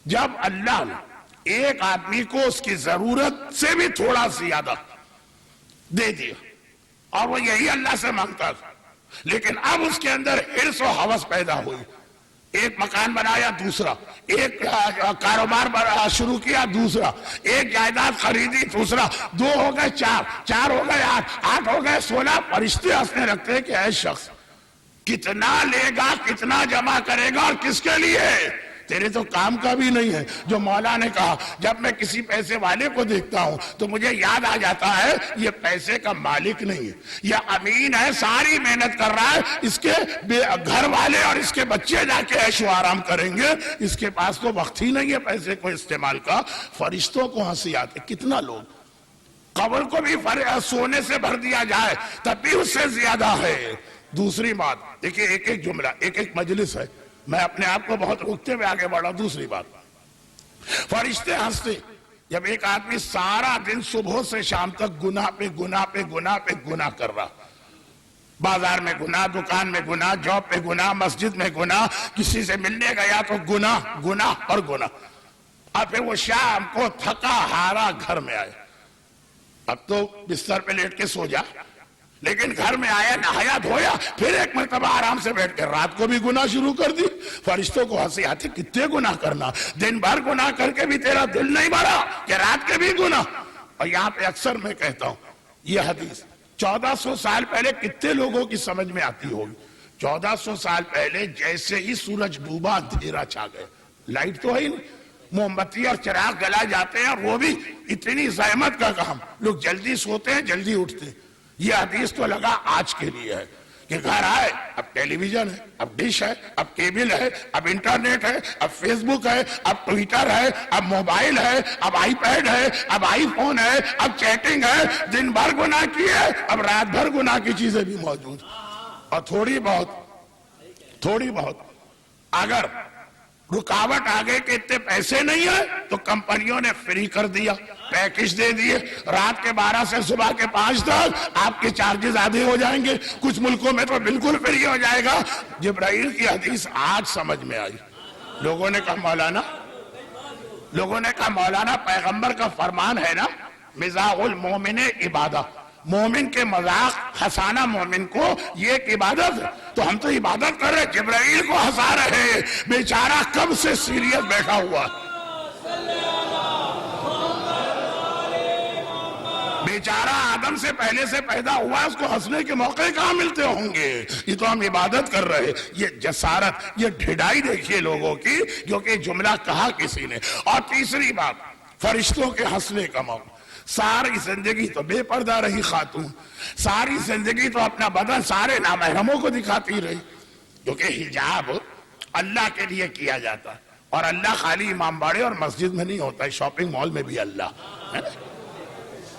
جب اللہ نے ایک آدمی کو اس کی ضرورت سے بھی تھوڑا زیادہ دے دیا اور وہ یہی اللہ سے مانگتا تھا, لیکن اب اس کے اندر حرص و ہوس پیدا ہوئی, ایک مکان بنایا دوسرا, ایک کاروبار شروع کیا دوسرا, ایک جائیداد خریدی دوسرا, 2 ہو گئے 4, 4 ہو گئے 8, 8 ہو گئے 16. فرشتے ہنسنے لگتے ہیں کہ اے شخص کتنا لے گا, کتنا جمع کرے گا اور کس کے لیے, تیرے تو کام کا بھی نہیں ہے. جو مولا نے کہا جب میں کسی پیسے والے کو دیکھتا ہوں تو مجھے یاد آ جاتا ہے یہ پیسے کا مالک نہیں ہے, یہ امین ہے, ساری محنت کر رہا ہے, اس کے گھر والے اور اس کے بچے جا کے عیش و آرام کریں گے, اس کے پاس تو وقت ہی نہیں ہے پیسے کو استعمال کا. فرشتوں کو ہنسی آتی. کتنا لوگ قبر کو بھی سونے سے بھر دیا جائے تب بھی اس سے زیادہ ہے. دوسری بات دیکھیں, ایک ایک جملہ ایک ایک مجلس ہے, میں اپنے آپ کو بہت روکتے ہوئے آگے بڑھا. دوسری بات فرشتے ہنستے جب ایک آدمی سارا دن صبح سے شام تک گناہ پہ گناہ پہ گناہ پہ گناہ کر رہا, بازار میں گناہ, دکان میں گناہ, جاب پہ گناہ, مسجد میں گناہ, کسی سے ملنے گیا تو گناہ گناہ اور گناہ, اور پھر وہ شام کو تھکا ہارا گھر میں آیا. اب تو بستر پہ لیٹ کے سو جا, لیکن گھر میں آیا, نہایا دھویا, پھر ایک مرتبہ آرام سے بیٹھ کے رات کو بھی گناہ شروع کر دی. فرشتوں کو ہنسی آتی, کتنے گناہ کرنا, دن بھر گناہ کر کے بھی تیرا دل نہیں بھرا کہ رات کے بھی گناہ. اور یہاں پہ اکثر میں کہتا ہوں یہ حدیث 1400 سال پہلے کتنے لوگوں کی سمجھ میں آتی ہوگی. 1400 سال پہلے جیسے ہی سورج ڈوبا اندھیرا چھا گیا, لائٹ تو ہے ہی نہیں, موم بتی اور چراغ جلا جاتے ہیں, اور وہ بھی اتنی زحمت کا کام, لوگ جلدی سوتے ہیں جلدی اٹھتے ہیں. یہ حدیث تو لگا آج کے لیے ہے کہ گھر آئے اب ٹیلی ویژن ہے, اب ڈش ہے, اب کیبل ہے, اب انٹرنیٹ ہے, اب فیس بک ہے, اب ٹویٹر ہے, اب موبائل ہے, اب آئی پیڈ ہے, اب آئی فون ہے, اب چیٹنگ ہے. دن بھر گناہ کی ہے, اب رات بھر گناہ کی چیزیں بھی موجود. اور تھوڑی بہت اگر رکاوٹ آگے کے اتنے پیسے نہیں ہے تو کمپنیوں نے فری کر دیا, پیکج دے دیے, رات کے 12 سے صبح کے 5 تک آپ کے چارجز آدھے ہو جائیں گے. کچھ ملکوں میں تو بالکل فری ہو جائے گا. جبرائیل کی حدیث آج سمجھ میں آئی. لوگوں نے کہا مولانا پیغمبر کا فرمان ہے نا, مزاح المومن عبادہ, مومن کے مذاق ہنسانا مومن کو یہ ایک عبادت ہے. تو ہم تو عبادت کر رہے, جبرائیل کو ہنسا رہے, بیچارہ کب سے سیریس بیٹھا ہوا. بیچارہ آدم سے پہلے سے پیدا ہوا، اس کو ہنسنے کے موقع کہاں ملتے ہوں گے؟ یہ تو ہم عبادت کر رہے، یہ جسارت، یہ ڈھڑائی دیکھیے لوگوں کی، جو کہ جملہ کہا کسی نے۔ اور تیسری بات، فرشتوں کے ہنسنے کا موقع۔ ساری زندگی تو بے پردہ رہی خاتون، ساری زندگی تو اپنا بدن سارے نامحرموں کو دکھاتی رہی، کیونکہ حجاب اللہ کے لیے کیا جاتا ہے، اور اللہ خالی امام باڑے اور مسجد میں نہیں ہوتا ہے، شاپنگ مال میں بھی اللہ ہے۔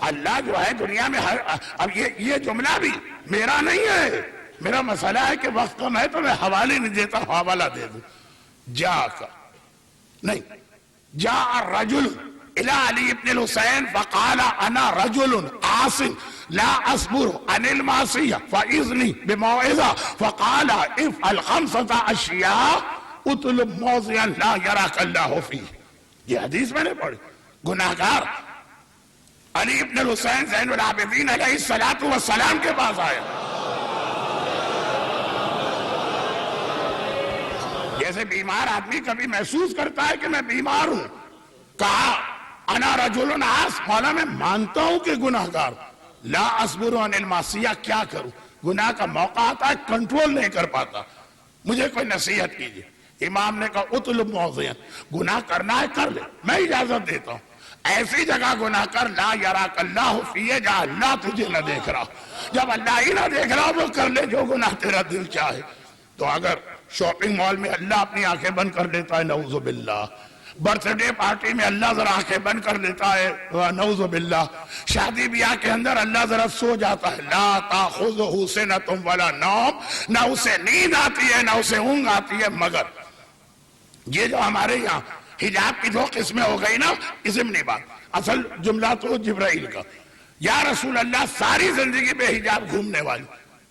اللہ جو ہے دنیا میں ہر، اب یہ جملہ بھی میرا نہیں ہے، میرا مسئلہ ہے کہ وقت کم ہے تو میں حوالے نہیں دیتا، حوالہ دے دوں۔ جا کا نہیں، جا الرجل الى علی ابن الحسین فقال انا رجل عاص لا اصبر عن المعصیہ فاذنی بموعظہ فقال افعل خمسة اشیاء اطلب موضعا لا یراک اللہ فیہ۔ یہ حدیث میں نے پڑھی۔ گناہگار علی ابن الحسین زین العابدین علیہ السلام کے پاس آیا، جیسے بیمار آدمی کبھی محسوس کرتا ہے کہ میں بیمار ہوں، کہا انا رجل عاص، مولا میں مانتا ہوں کہ گناہگار، لا اصبر عن المعصیہ، کیا کروں؟ گناہ کا موقع آتا ہے کنٹرول نہیں کر پاتا، مجھے کوئی نصیحت کیجئے۔ امام نے کہا اطلب موضعا، گناہ کرنا ہے کر لے، میں اجازت دیتا ہوں، ایسی جگہ گناہ کر لا یراک اللہ فیہ، جہاں اللہ تجھے نہ دیکھ رہا، جب اللہ ہی نہ دیکھ رہا وہ کر لے جو گناہ تیرا دل چاہے۔ تو اگر شاپنگ مال میں اللہ اپنی آنکھیں بند کر لیتا ہے، نعوذ باللہ، برتھ ڈے پارٹی میں اللہ ذرا آنکھیں بند کر لیتا ہے، نعوذ باللہ، شادی بیاہ کے اندر اللہ ذرا سو جاتا ہے، لا تاخذہ سنۃ ولا نوم، نہ اسے نیند آتی ہے نہ اسے اونگ آتی ہے، مگر یہ جو ہمارے یہاں حجاب کی دو قسمیں ہو گئی نا، ضمنی بات، اصل جملہ تو جبرائیل کا، یا رسول اللہ ساری زندگی بے حجاب گھومنے والی،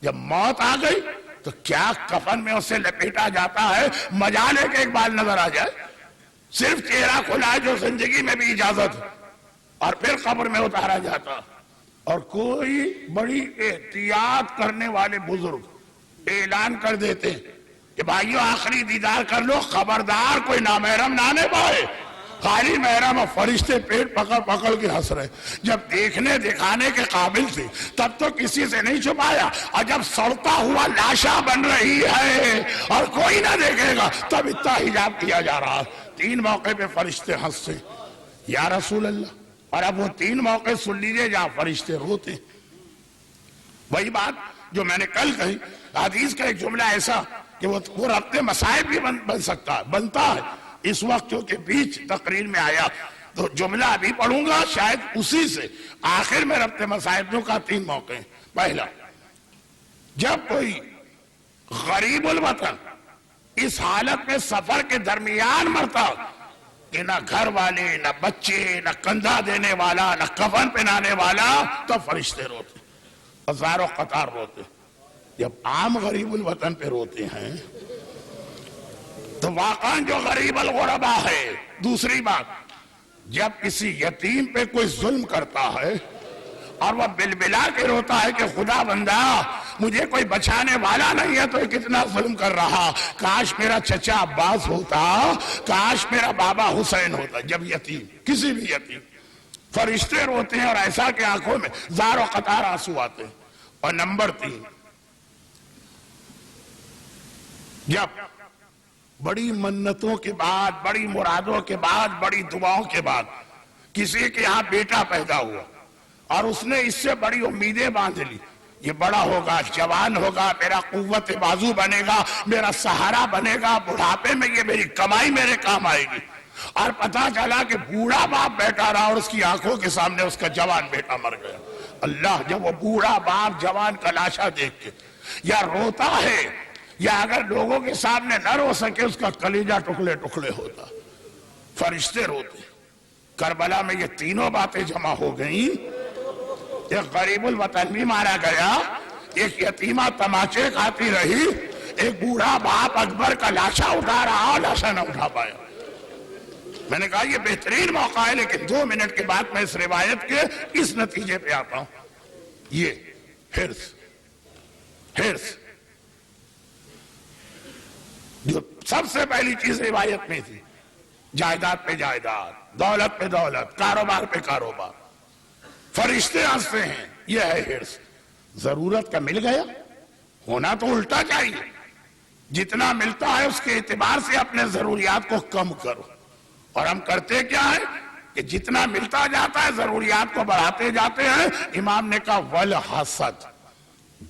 جب موت آ گئی تو کیا کفن میں اسے لپیٹا جاتا ہے، مجال ہے کہ ایک بال نظر آ جائے، صرف چہرہ کھلا ہے جو زندگی میں بھی اجازت، اور پھر قبر میں اتارا جاتا، اور کوئی بڑی احتیاط کرنے والے بزرگ اعلان کر دیتے کہ بھائیو آخری دیدار کر لو، خبردار کوئی نامحرم نہ آنے پائے، خالی محرم، اور فرشتے پیٹ پکڑ پکڑ کے ہنس رہے، جب دیکھنے دکھانے کے قابل تھے تب تو کسی سے نہیں چھپایا، اور جب سڑتا ہوا لاشا بن رہی ہے اور کوئی نہ دیکھے گا تب اتنا حجاب کیا جا رہا۔ تین موقع پہ فرشتے ہنستے یا رسول اللہ، اور اب وہ تین موقع سن لیجئے جہاں فرشتے روتے۔ وہی بات جو میں نے کل کہی، حدیث کا ایک جملہ ایسا کہ وہ ربط مسائب بھی بن سکتا ہے، بنتا ہے، اس وقت کیونکہ بیچ تقریر میں آیا تو جملہ ابھی پڑھوں گا، شاید اسی سے آخر میں ربط مسائب کا تین موقع ہیں۔ پہلا، جب کوئی غریب الوطن اس حالت میں سفر کے درمیان مرتا کہ نہ گھر والے، نہ بچے، نہ کندھا دینے والا، نہ کفن پہنانے والا، تو فرشتے روتے، ہزاروں قطار روتے۔ جب عام غریب الوطن پہ روتے ہیں تو واقعا جو غریب الغربا ہے۔ دوسری بات، جب کسی یتیم پہ کوئی ظلم کرتا ہے اور وہ بلبلا کے روتا ہے کہ خدا بندہ مجھے کوئی بچانے والا نہیں ہے تو یہ کتنا ظلم کر رہا، کاش میرا چچا عباس ہوتا، کاش میرا بابا حسین ہوتا۔ جب یتیم، کسی بھی یتیم، فرشتے روتے ہیں، اور ایسا کہ آنکھوں میں زار و قطار آنسو آتے ہیں۔ اور نمبر 3، جب بڑی منتوں کے بعد، بڑی مرادوں کے بعد، بڑی دعاؤں کے بعد کسی کے یہاں بیٹا پیدا ہوا اور اس نے اس سے بڑی امیدیں باندھ لی، یہ بڑا ہوگا، جوان ہوگا، میرا قوت بازو بنے گا، میرا سہارا بنے گا، بڑھاپے میں یہ میری کمائی میرے کام آئے گی، اور پتہ چلا کہ بوڑھا باپ بیٹا رہا اور اس کی آنکھوں کے سامنے اس کا جوان بیٹا مر گیا۔ اللہ، جب وہ بوڑھا باپ جوان کا لاشا دیکھ کے یا روتا ہے یا اگر لوگوں کے سامنے نہ رو سکے اس کا کلیجہ ٹکڑے ٹکڑے ہوتا، فرشتے روتے۔ کربلا میں یہ تینوں باتیں جمع ہو گئیں، ایک غریب الوطن بھی مارا گیا، ایک یتیمہ تماچے کھاتی رہی، ایک بوڑھا باپ اکبر کا لاشا اٹھا رہا اور لاشا نہ اٹھا پایا۔ میں نے کہا یہ بہترین موقع ہے، لیکن 2 منٹ کے بعد میں اس روایت کے اس نتیجے پہ آتا ہوں۔ یہ حرص جو سب سے پہلی چیز روایت میں تھی، جائیداد پہ جائیداد، دولت پہ دولت، کاروبار پہ کاروبار، فرشتے ہنستے ہیں. یہ ہے حرص. ضرورت کا مل گیا, ہونا تو الٹا چاہیے. جتنا ملتا ہے اس کے اعتبار سے اپنے ضروریات کو کم کرو. اور ہم کرتے کیا ہے کہ جتنا ملتا جاتا ہے ضروریات کو بڑھاتے جاتے ہیں. امام نے کہا والحسد,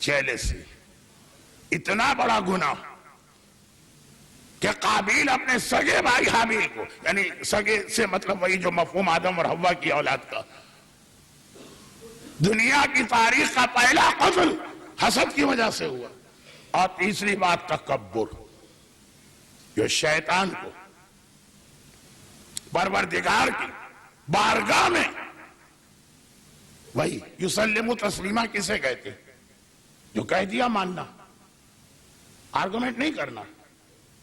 جیلسی, اتنا بڑا گناہ کہ قابیل اپنے سگے بھائی حابیل کو, یعنی سگے سے مطلب وہی جو مفہوم آدم اور حوا کی اولاد کا, دنیا کی تاریخ کا پہلا قتل حسد کی وجہ سے ہوا. اور تیسری بات تکبر, جو شیطان کو پروردگار کی بارگاہ میں, وہی یسلم تسلیمہ کسے کہتے, جو کہہ دیا ماننا, آرگومنٹ نہیں کرنا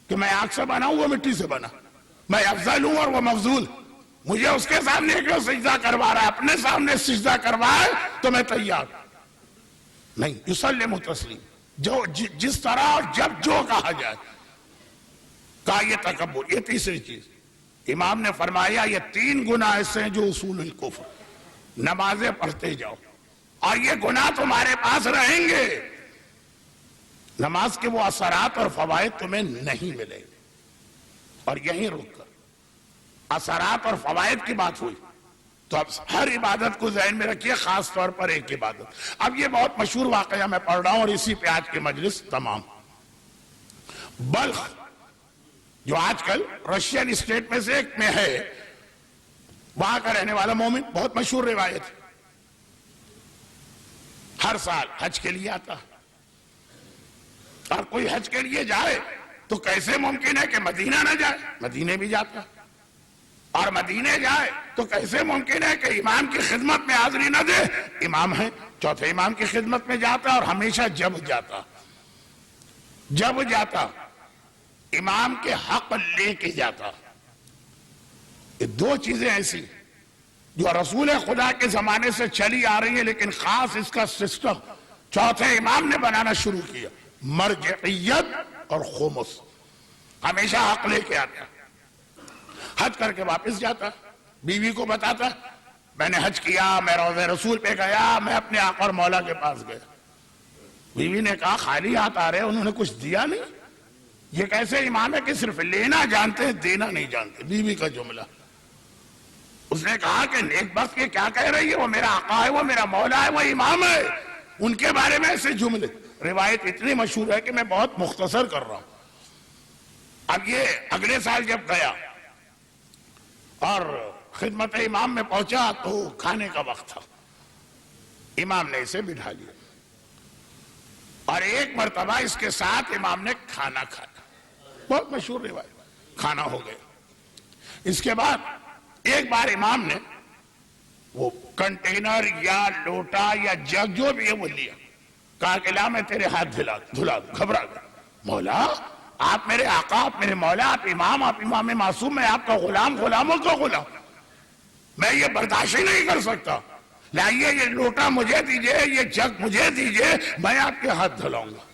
کہ میں آگ سے بنا ہوں وہ مٹی سے بنا, میں افضل ہوں اور وہ مفضول, مجھے اس کے سامنے ایک سجدہ کروا رہا ہے, اپنے سامنے سجدہ کروائے تو میں تیار نہیں. یسلم تسلیم, جو جس طرح اور جب جو کہا جائے, کہا یہ تکبر. یہ تیسری چیز امام نے فرمایا یہ 3 گناہ ایسے ہیں جو اصول الکفر. نمازیں پڑھتے جاؤ اور یہ گناہ تمہارے پاس رہیں گے, نماز کے وہ اثرات اور فوائد تمہیں نہیں ملیں گے. اور یہیں رک کر اثرات اور فوائد کی بات ہوئی تو اب ہر عبادت کو ذہن میں رکھیے, خاص طور پر ایک عبادت. اب یہ بہت مشہور واقعہ میں پڑھ رہا ہوں اور اسی پہ آج کی مجلس تمام. بلخ جو آج کل رشین اسٹیٹ میں سے ایک میں ہے, وہاں کا رہنے والا مومن, بہت مشہور روایت ہے, ہر سال حج کے لیے آتا. اور کوئی حج کے لیے جائے تو کیسے ممکن ہے کہ مدینہ نہ جائے, مدینے بھی جاتا. اور مدینے جائے تو کیسے ممکن ہے کہ امام کی خدمت میں حاضری نہ دے, امام ہے چوتھے امام کی خدمت میں جاتا اور ہمیشہ جب جاتا امام کے حق لے کے جاتا. یہ 2 چیزیں ایسی جو رسول خدا کے زمانے سے چلی آ رہی ہیں, لیکن خاص اس کا سسٹم چوتھے امام نے بنانا شروع کیا. مرجعیت اور خمس, ہمیشہ حق لے کے آتا, حج کر کے واپس جاتا, بیوی کو بتاتا میں نے حج کیا, میں روضہ رسول پہ گیا, میں اپنے آقا اور مولا کے پاس گیا. بیوی نے کہا خالی ہاتھ آ رہے, انہوں نے کچھ دیا نہیں, یہ کیسے امام ہے کہ صرف لینا جانتے ہیں دینا نہیں جانتے. بیوی کا جملہ. اس نے کہا کہ نیک بخت کے کیا کہہ رہی ہے, وہ میرا آقا ہے, وہ میرا مولا ہے, وہ امام ہے, ان کے بارے میں ایسے جملے. روایت اتنی مشہور ہے کہ میں بہت مختصر کر رہا ہوں. اب یہ اگلے سال جب گیا اور خدمت امام میں پہنچا تو کھانے کا وقت تھا, امام نے اسے بٹھا لیا اور ایک مرتبہ اس کے ساتھ امام نے کھانا کھایا. بہت مشہور روایت, کھانا ہو گیا. اس کے بعد ایک بار امام نے وہ کنٹینر یا لوٹا یا جگ جو بھی ہے وہ لیا, کہا کہ لا میں تیرے ہاتھ دھلا دوں. گھبرا گیا, مولا آپ میرے آقا, آپ میرے مولا, آپ امام معصوم, میں آپ کا غلام, غلاموں کا غلام, میں یہ برداشت ہی نہیں کر سکتا. لائیے یہ لوٹا مجھے دیجئے, یہ جگ مجھے دیجئے, میں آپ کے ہاتھ دھلاؤں گا.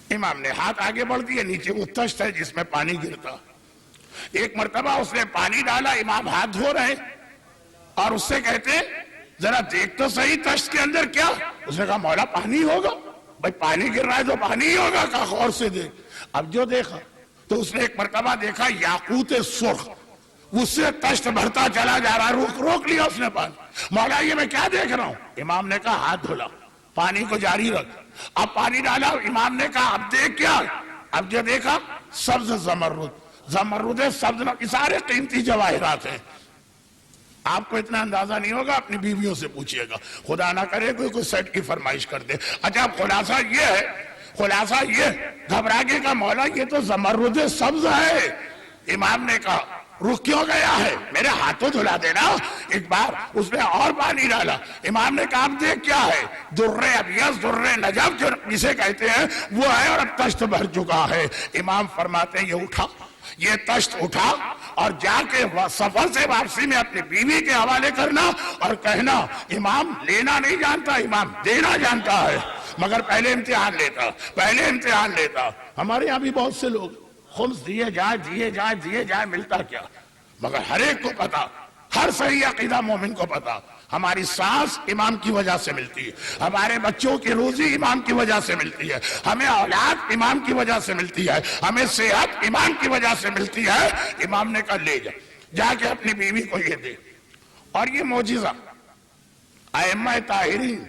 امام نے ہاتھ آگے بڑھ دیے, نیچے وہ تشت ہے جس میں پانی گرتا. ایک مرتبہ اس نے پانی ڈالا, امام ہاتھ دھو رہے اور اس سے کہتے ذرا دیکھ تو صحیح تشت کے اندر کیا. اس نے کہا مولا پانی ہوگا, بھائی پانی گر رہا ہے تو پانی ہی ہوگا. کہا غور سے دیکھ. اب جو دیکھا تو اس نے ایک مرتبہ دیکھا یاقوت سرخ, اس سے تشت بھرتا چلا جا رہا. روک لیا اس نے پانی. مولا یہ میں کیا دیکھ رہا ہوں. امام نے کہا ہاتھ دھولا, پانی کو جاری رکھ. اب پانی ڈالا, امام نے کہا اب دیکھ کیا. اب جو دیکھا سبز زمرد, زمرد سبز, سارے قیمتی جواہرات ہیں. آپ کو اتنا اندازہ نہیں ہوگا, اپنی بیویوں سے پوچھئے گا, خدا نہ کرے کوئی سیٹ کی فرمائش کر دے. اچھا خلاصہ یہ ہے, خلاصہ یہ, گھبرا کے کہا مولا یہ تو زمرد سبز ہے. امام نے کہا رک کیوں گیا ہے, میرے ہاتھوں دھلا دینا. ایک بار اس نے اور پانی ڈالا. امام نے کہا اب دیکھ کیا ہے, در ابیض, در نجف جسے کہتے ہیں وہ ہے, اور اب تشت بھر چکا ہے. امام فرماتے ہیں یہ اٹھا, یہ تشت اٹھا اور جا کے سفر سے واپسی میں اپنی بیوی کے حوالے کرنا اور کہنا امام لینا نہیں جانتا, امام دینا جانتا ہے, مگر پہلے امتحان لیتا. ہمارے یہاں بھی بہت سے لوگ خمس دیے جائے, ملتا کیا. مگر ہر ایک کو پتا, ہر صحیح عقیدہ مومن کو پتا, ہماری سانس امام کی وجہ سے ملتی ہے، ہمارے بچوں کی روزی امام کی وجہ سے ملتی ہے، ہمیں اولاد امام کی وجہ سے ملتی ہے، ہمیں صحت امام کی وجہ سے ملتی ہے۔ امام نے کہا لے جا کے اپنی بیوی کو یہ دے۔ اور یہ معجزہ ائمہ طاہرین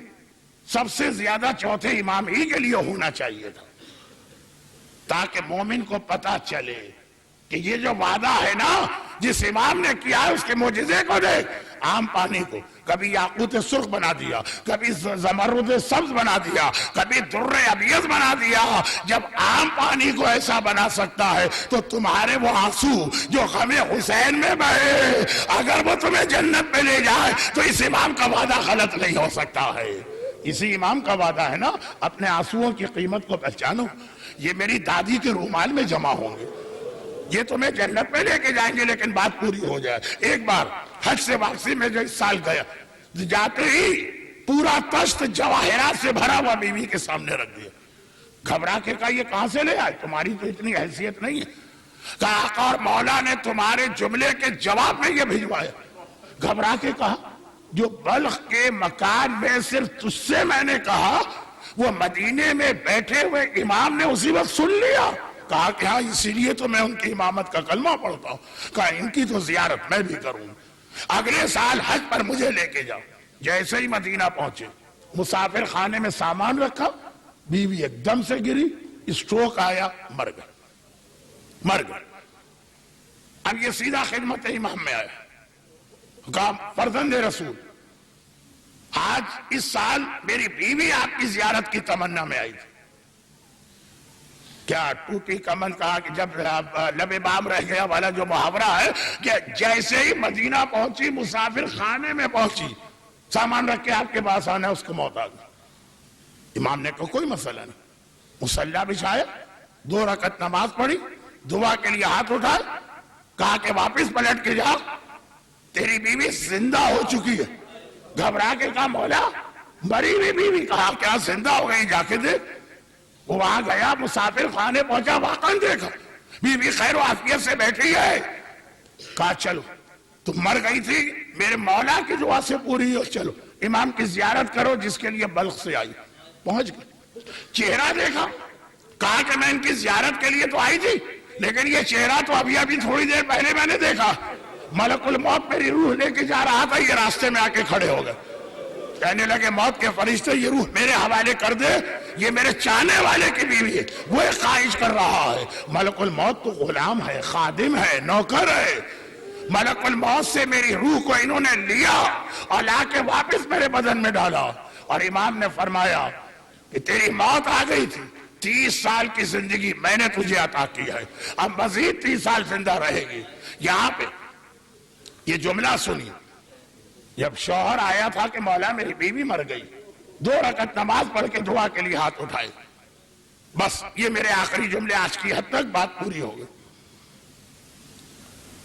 سب سے زیادہ چوتھے امام ہی کے لیے ہونا چاہیے تھا، تاکہ مومن کو پتا چلے کہ یہ جو وعدہ ہے نا جس امام نے کیا ہے اس کے معجزے کو دیکھ۔ عام پانی کو کبھی یاقوت سرخ بنا دیا، کبھی زمرد سبز بنا دیا، کبھی در ابیض بنا دیا۔ جب عام پانی کو ایسا بنا سکتا ہے تو تمہارے وہ آنسو جو غم حسین میں بہے اگر وہ تمہیں جنت میں لے جائے تو اس امام کا وعدہ غلط نہیں ہو سکتا ہے۔ اسی امام کا وعدہ ہے نا، اپنے آنسوؤں کی قیمت کو پہچانو، یہ میری دادی کے رومال میں جمع ہوں گے، یہ تمہیں جنت میں لے کے جائیں گے، لیکن بات پوری ہو جائے۔ ایک بار حج سے واپسی میں جو اس سال گیا، جاتے ہی پورا تشت جواہرات سے بھرا ہوا بیوی کے سامنے رکھ دیا۔ گھبرا کے کہا یہ کہاں سے لے آئے، تمہاری تو اتنی حیثیت نہیں ہے۔ کہا آقا اور مولا نے تمہارے جملے کے جواب میں یہ بھجوایا۔ گھبرا کے کہا جو بلخ کے مکان میں صرف تجھ سے میں نے کہا وہ مدینے میں بیٹھے ہوئے امام نے اسی وقت سن لیا۔ کہا کہ ہاں اسی لیے تو میں ان کی امامت کا کلمہ پڑھتا ہوں۔ کہا ان کی تو زیارت میں بھی کروں، اگلے سال حج پر مجھے لے کے جاؤ۔ جیسے ہی مدینہ پہنچے مسافر خانے میں سامان رکھا، بیوی ایک دم سے گری، اسٹروک آیا، مر گئے۔ اب یہ سیدھا خدمت امام میں آیا، کہا فرزند رسول آج اس سال میری بیوی آپ کی زیارت کی تمنا میں آئی تھی۔ کیا ٹوٹی کمن؟ کہا کہ جب لب بام رہ گیا والا جو محاورہ ہے کہ جیسے ہی مدینہ پہنچی مسافر خانے میں پہنچی، سامان رکھ کے آپ کے پاس آنا ہے، اس کو موت آ گئی۔ امام نے کہا کوئی مسئلہ نہیں، مصلی بچھایا، 2 رکعت نماز پڑھی، دعا کے لیے ہاتھ اٹھائے، کہا کہ واپس پلٹ کے جا، تیری بیوی زندہ ہو چکی ہے۔ گھبرا کے کہا مولا مری ہوئی بیوی؟ کہا کیا زندہ ہو گئی؟ جا کے دیکھ۔ وہ وہاں گیا، مسافر خانے پہنچا، واقعا دیکھا بیوی خیر و عافیت سے بیٹھی ہے۔ کہا چلو تم مر گئی تھی، میرے مولا کی دعا سے پوری ہو، چلو امام کی زیارت کرو جس کے لیے بلخ سے آئی۔ پہنچ گئی، چہرہ دیکھا، کہا کہ میں ان کی زیارت کے لیے تو آئی تھی لیکن یہ چہرہ تو ابھی تھوڑی دیر پہلے میں نے دیکھا، ملک الموت میری روح لے کے جا رہا تھا، یہ راستے میں آ کے کھڑے ہو گئے۔ کہنے لگے موت کے فرشتے یہ روح میرے حوالے کر دے، یہ میرے چاہنے والے کی بیوی ہے، وہ خواہش کر رہا ہے۔ ملک الموت تو غلام ہے، خادم ہے، نوکر ہے۔ ملک الموت سے میری روح کو انہوں نے لیا اور لا کے واپس میرے بدن میں ڈالا، اور امام نے فرمایا کہ تیری موت آ گئی تھی، 30 سال کی زندگی میں نے تجھے عطا کی ہے، اب مزید 30 سال زندہ رہے گی۔ یہاں پہ یہ جملہ سنیے، جب شوہر آیا تھا کہ مولا میری بیوی مر گئی، 2 رکعت نماز پڑھ کے دعا کے لیے ہاتھ اٹھائے، بس یہ میرے آخری جملے، آج کی حد تک بات پوری ہو گئی۔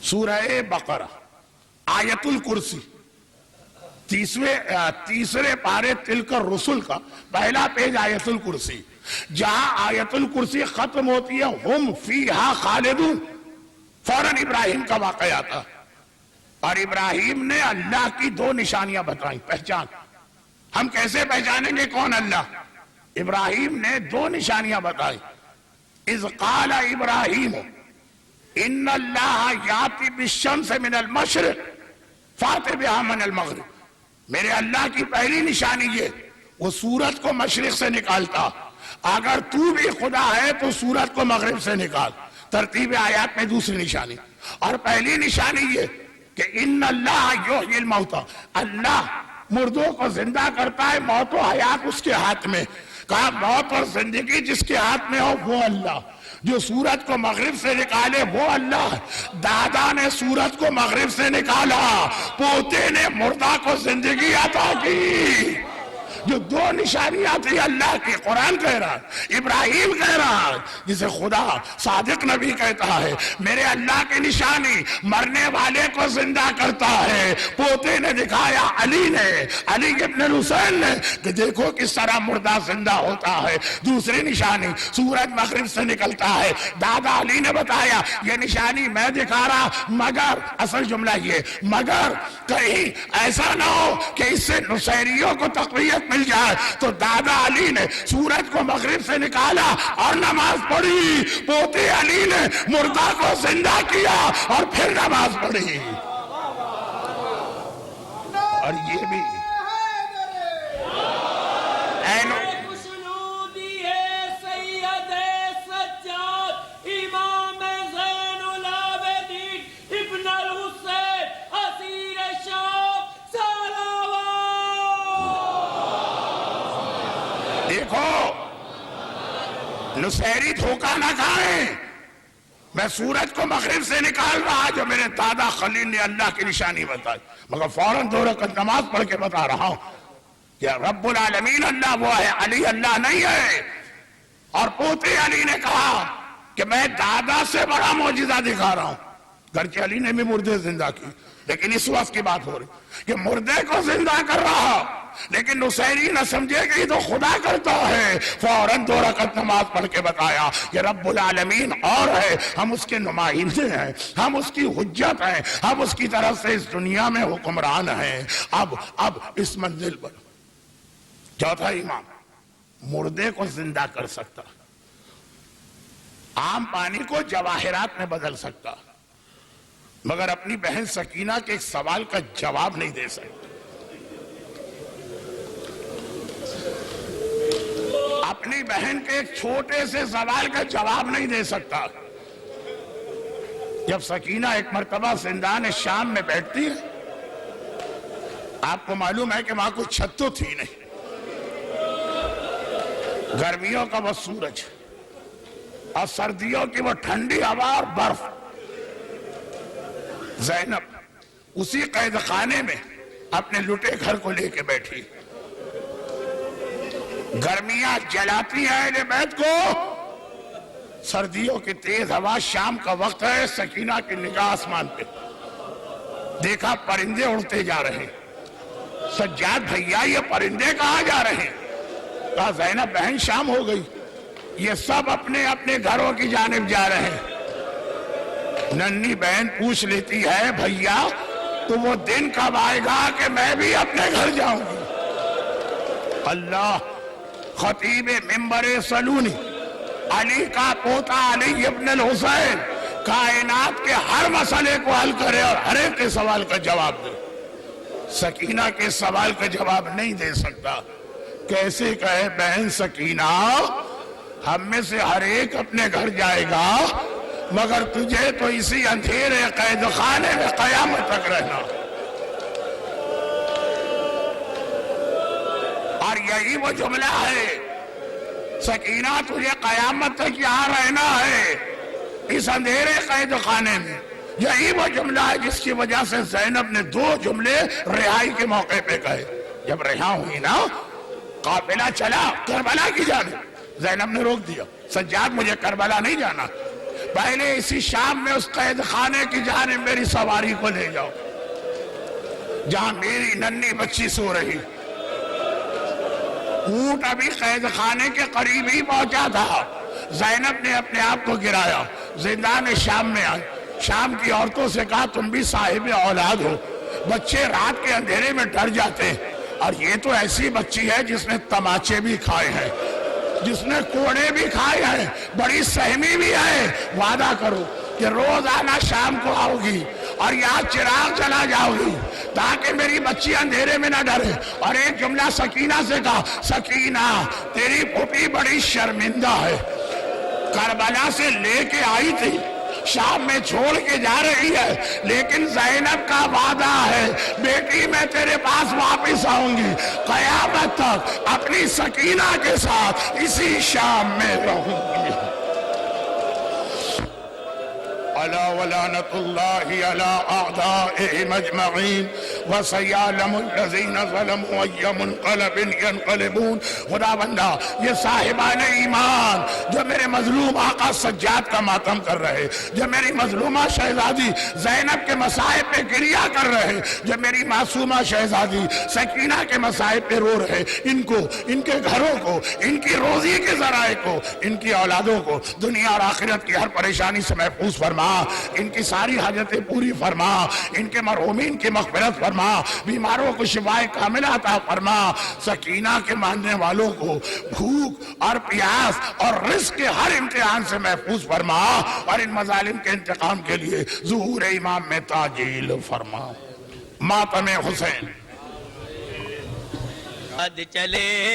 سورہ بقرہ آیت الکرسی، تیسرے پارے تلک الرسل کا پہلا پیج آیت الکرسی، جہاں آیت الکرسی ختم ہوتی ہے ہم فیہا خالدون، فوراً ابراہیم کا واقعہ آتا، اور ابراہیم نے اللہ کی 2 نشانیاں بتائیں، پہچان، ہم کیسے پہچانیں گے کون اللہ؟ ابراہیم نے 2 نشانیاں بتائیں۔ اذ قال ابراہیم ان اللہ یاتی بالشمس من المشرق فات بہا من المغرب، میرے اللہ کی پہلی نشانی یہ، وہ سورج کو مشرق سے نکالتا، اگر تو بھی خدا ہے تو سورج کو مغرب سے نکال۔ ترتیب آیات میں دوسری نشانی، اور پہلی نشانی یہ کہ ان اللہ یحیی الموتى، اللہ مردوں کو زندہ کرتا ہے، موت و حیات اس کے ہاتھ میں۔ کہا موت اور زندگی جس کے ہاتھ میں ہو وہ اللہ، جو سورج کو مغرب سے نکالے وہ اللہ۔ دادا نے سورج کو مغرب سے نکالا، پوتے نے مردہ کو زندگی عطا کی۔ جو دو نشانیاں تھی اللہ کی، قرآن کہہ رہا ہے، ابراہیم کہہ رہا ہے، جسے خدا صادق نبی کہتا ہے میرے اللہ کی نشانی مرنے والے کو زندہ کرتا ہے۔ پوتے نے دکھایا علی ابن حسین نے کہ دیکھو کس طرح مردہ زندہ ہوتا ہے۔ دوسری نشانی سورج مغرب سے نکلتا ہے، دادا علی نے بتایا یہ نشانی میں دکھا رہا، مگر اصل جملہ یہ، مگر کہیں ایسا نہ ہو کہ اس سے نصیریوں کو تقویت مل جائے، تو دادا علی نے سورج کو مغرب سے نکالا اور نماز پڑھی، پوتے علی نے مردہ کو زندہ کیا اور پھر نماز پڑھی۔ اور یہ بھی دیکھو نصیری دھوکہ نہ کھائیں، میں سورج کو مغرب سے نکال رہا جو میرے دادا خلیل نے اللہ کی نشانی بتائی، مگر فوراً 2 رکعت نماز پڑھ کے بتا رہا ہوں کہ رب العالمین اللہ وہ ہے، علی اللہ نہیں ہے۔ اور پوتے علی نے کہا کہ میں دادا سے بڑا معجزہ دکھا رہا ہوں، گرچہ علی نے بھی مردے زندہ کی، لیکن اس وقت کی بات ہو رہی کہ مردے کو زندہ کر رہا، لیکن نصیری نہ سمجھے کہ یہ تو خدا کرتا ہے، فوراً 2 رکعت نماز پڑھ کے بتایا کہ رب العالمین اور ہے، ہم اس کے نمائندے ہیں، ہم اس کی حجت ہیں، ہم اس کی طرف سے اس دنیا میں حکمران ہیں۔ اب اس منزل پر چوتھا امام مردے کو زندہ کر سکتا، عام پانی کو جواہرات میں بدل سکتا، مگر اپنی بہن سکینہ کے ایک سوال کا جواب نہیں دے سکتا، اپنی بہن کے ایک چھوٹے سے سوال کا جواب نہیں دے سکتا۔ جب سکینہ ایک مرتبہ زندان شام میں بیٹھتی ہے، آپ کو معلوم ہے کہ وہاں کوئی چھت تو تھی نہیں، گرمیوں کا وہ سورج اور سردیوں کی وہ ٹھنڈی ہوا اور برف، زینب اسی قید خانے میں اپنے لٹے گھر کو لے کے بیٹھی، گرمیاں جلاتی ہیں اہل بیت کو، سردیوں کی تیز ہوا، شام کا وقت ہے، سکینہ کی نگاہ آسمان پہ، دیکھا پرندے اڑتے جا رہے، سجاد بھیا یہ پرندے کہاں جا رہے؟ کہا زینب بہن شام ہو گئی، یہ سب اپنے اپنے گھروں کی جانب جا رہے ہیں۔ ننھی بہن پوچھ لیتی ہے بھیا تو وہ دن کب آئے گا کہ میں بھی اپنے گھر جاؤں گی؟ اللہ، خطیب منبر سلونی، علی کا پوتا علی ابن الحسین کائنات کے ہر مسئلے کو حل کرے اور ہر ایک کے سوال کا جواب دے، سکینہ کے سوال کا جواب نہیں دے سکتا۔ کیسے کہے بہن سکینہ ہم میں سے ہر ایک اپنے گھر جائے گا، مگر تجھے تو اسی اندھیرے قید خانے میں قیامت تک رہنا، اور یہی وہ جملہ ہے سکینہ تجھے قیامت تک یہاں رہنا ہے اس اندھیرے قید خانے میں۔ یہی وہ جملہ ہے جس کی وجہ سے زینب نے 2 جملے رہائی کے موقع پہ کہے۔ جب رہا ہوئی نا، قافلہ چلا کربلا کی جانب، زینب نے روک دیا، سجاد مجھے کربلا نہیں جانا، پہلے اسی شام میں اس قید خانے کی جانب میری سواری کو لے جاؤ جہاں میری ننھی بچی سو رہی۔ اونٹ ابھی قید خانے کے قریب ہی پہنچا تھا، زینب نے اپنے آپ کو گرایا، زندان شام میں آئی، شام کی عورتوں سے کہا تم بھی صاحب اولاد ہو، بچے رات کے اندھیرے میں ڈر جاتے ہیں، اور یہ تو ایسی بچی ہے جس نے تماچے بھی کھائے ہیں، جس نے کوڑے بھی کھائے ہیں، بڑی سہمی بھی ہے، وعدہ کرو کہ روزانہ شام کو آؤ گی اور یہاں چراغ چلا جاؤ گی تاکہ میری بچی اندھیرے میں نہ ڈرے۔ اور ایک جملہ سکینہ سے کہا، سکینہ تیری پھوپھی بڑی شرمندہ ہے، کربلا سے لے کے آئی تھی، شام میں چھوڑ کے جا رہی ہے، لیکن زینب کا وعدہ ہے بیٹی میں تیرے پاس واپس آؤں گی، قیامت تک اپنی سکینہ کے ساتھ اسی شام میں رہوں گی۔ الا ولعنت اللہ علی اعدائہم اجمعین وَسَيَعْلَمُ الَّذِينَ ظَلَمُوا أَيَّ مُنْقَلَبٍ يَنْقَلِبُونَ۔ خدا بندہ یہ صاحبان ایمان جو میرے مظلوم آقا سجاد کا ماتم کر رہے، جو میری مظلومہ شہزادی زینب کے مصائب پہ گریہ کر رہے، جو میری معصومہ شہزادی سکینہ کے مصائب پہ رو رہے، ان کو، ان کے گھروں کو، ان کی روزی کے ذرائع کو، ان کی اولادوں کو دنیا اور آخرت کی ہر پریشانی سے محفوظ فرما، ان کی ساری حاجتیں پوری فرما، ان کے مرحومین کی مغفرت فرما، بیماروں کو شفائے کاملہ عطا فرما، سکینہ کے ماننے والوں کو بھوک اور پیاس اور رزق کے ہر امتحان سے محفوظ فرما، اور ان مظالم کے انتقام کے لیے ظہور امام میں تعجیل فرما۔ ماتم حسین چلے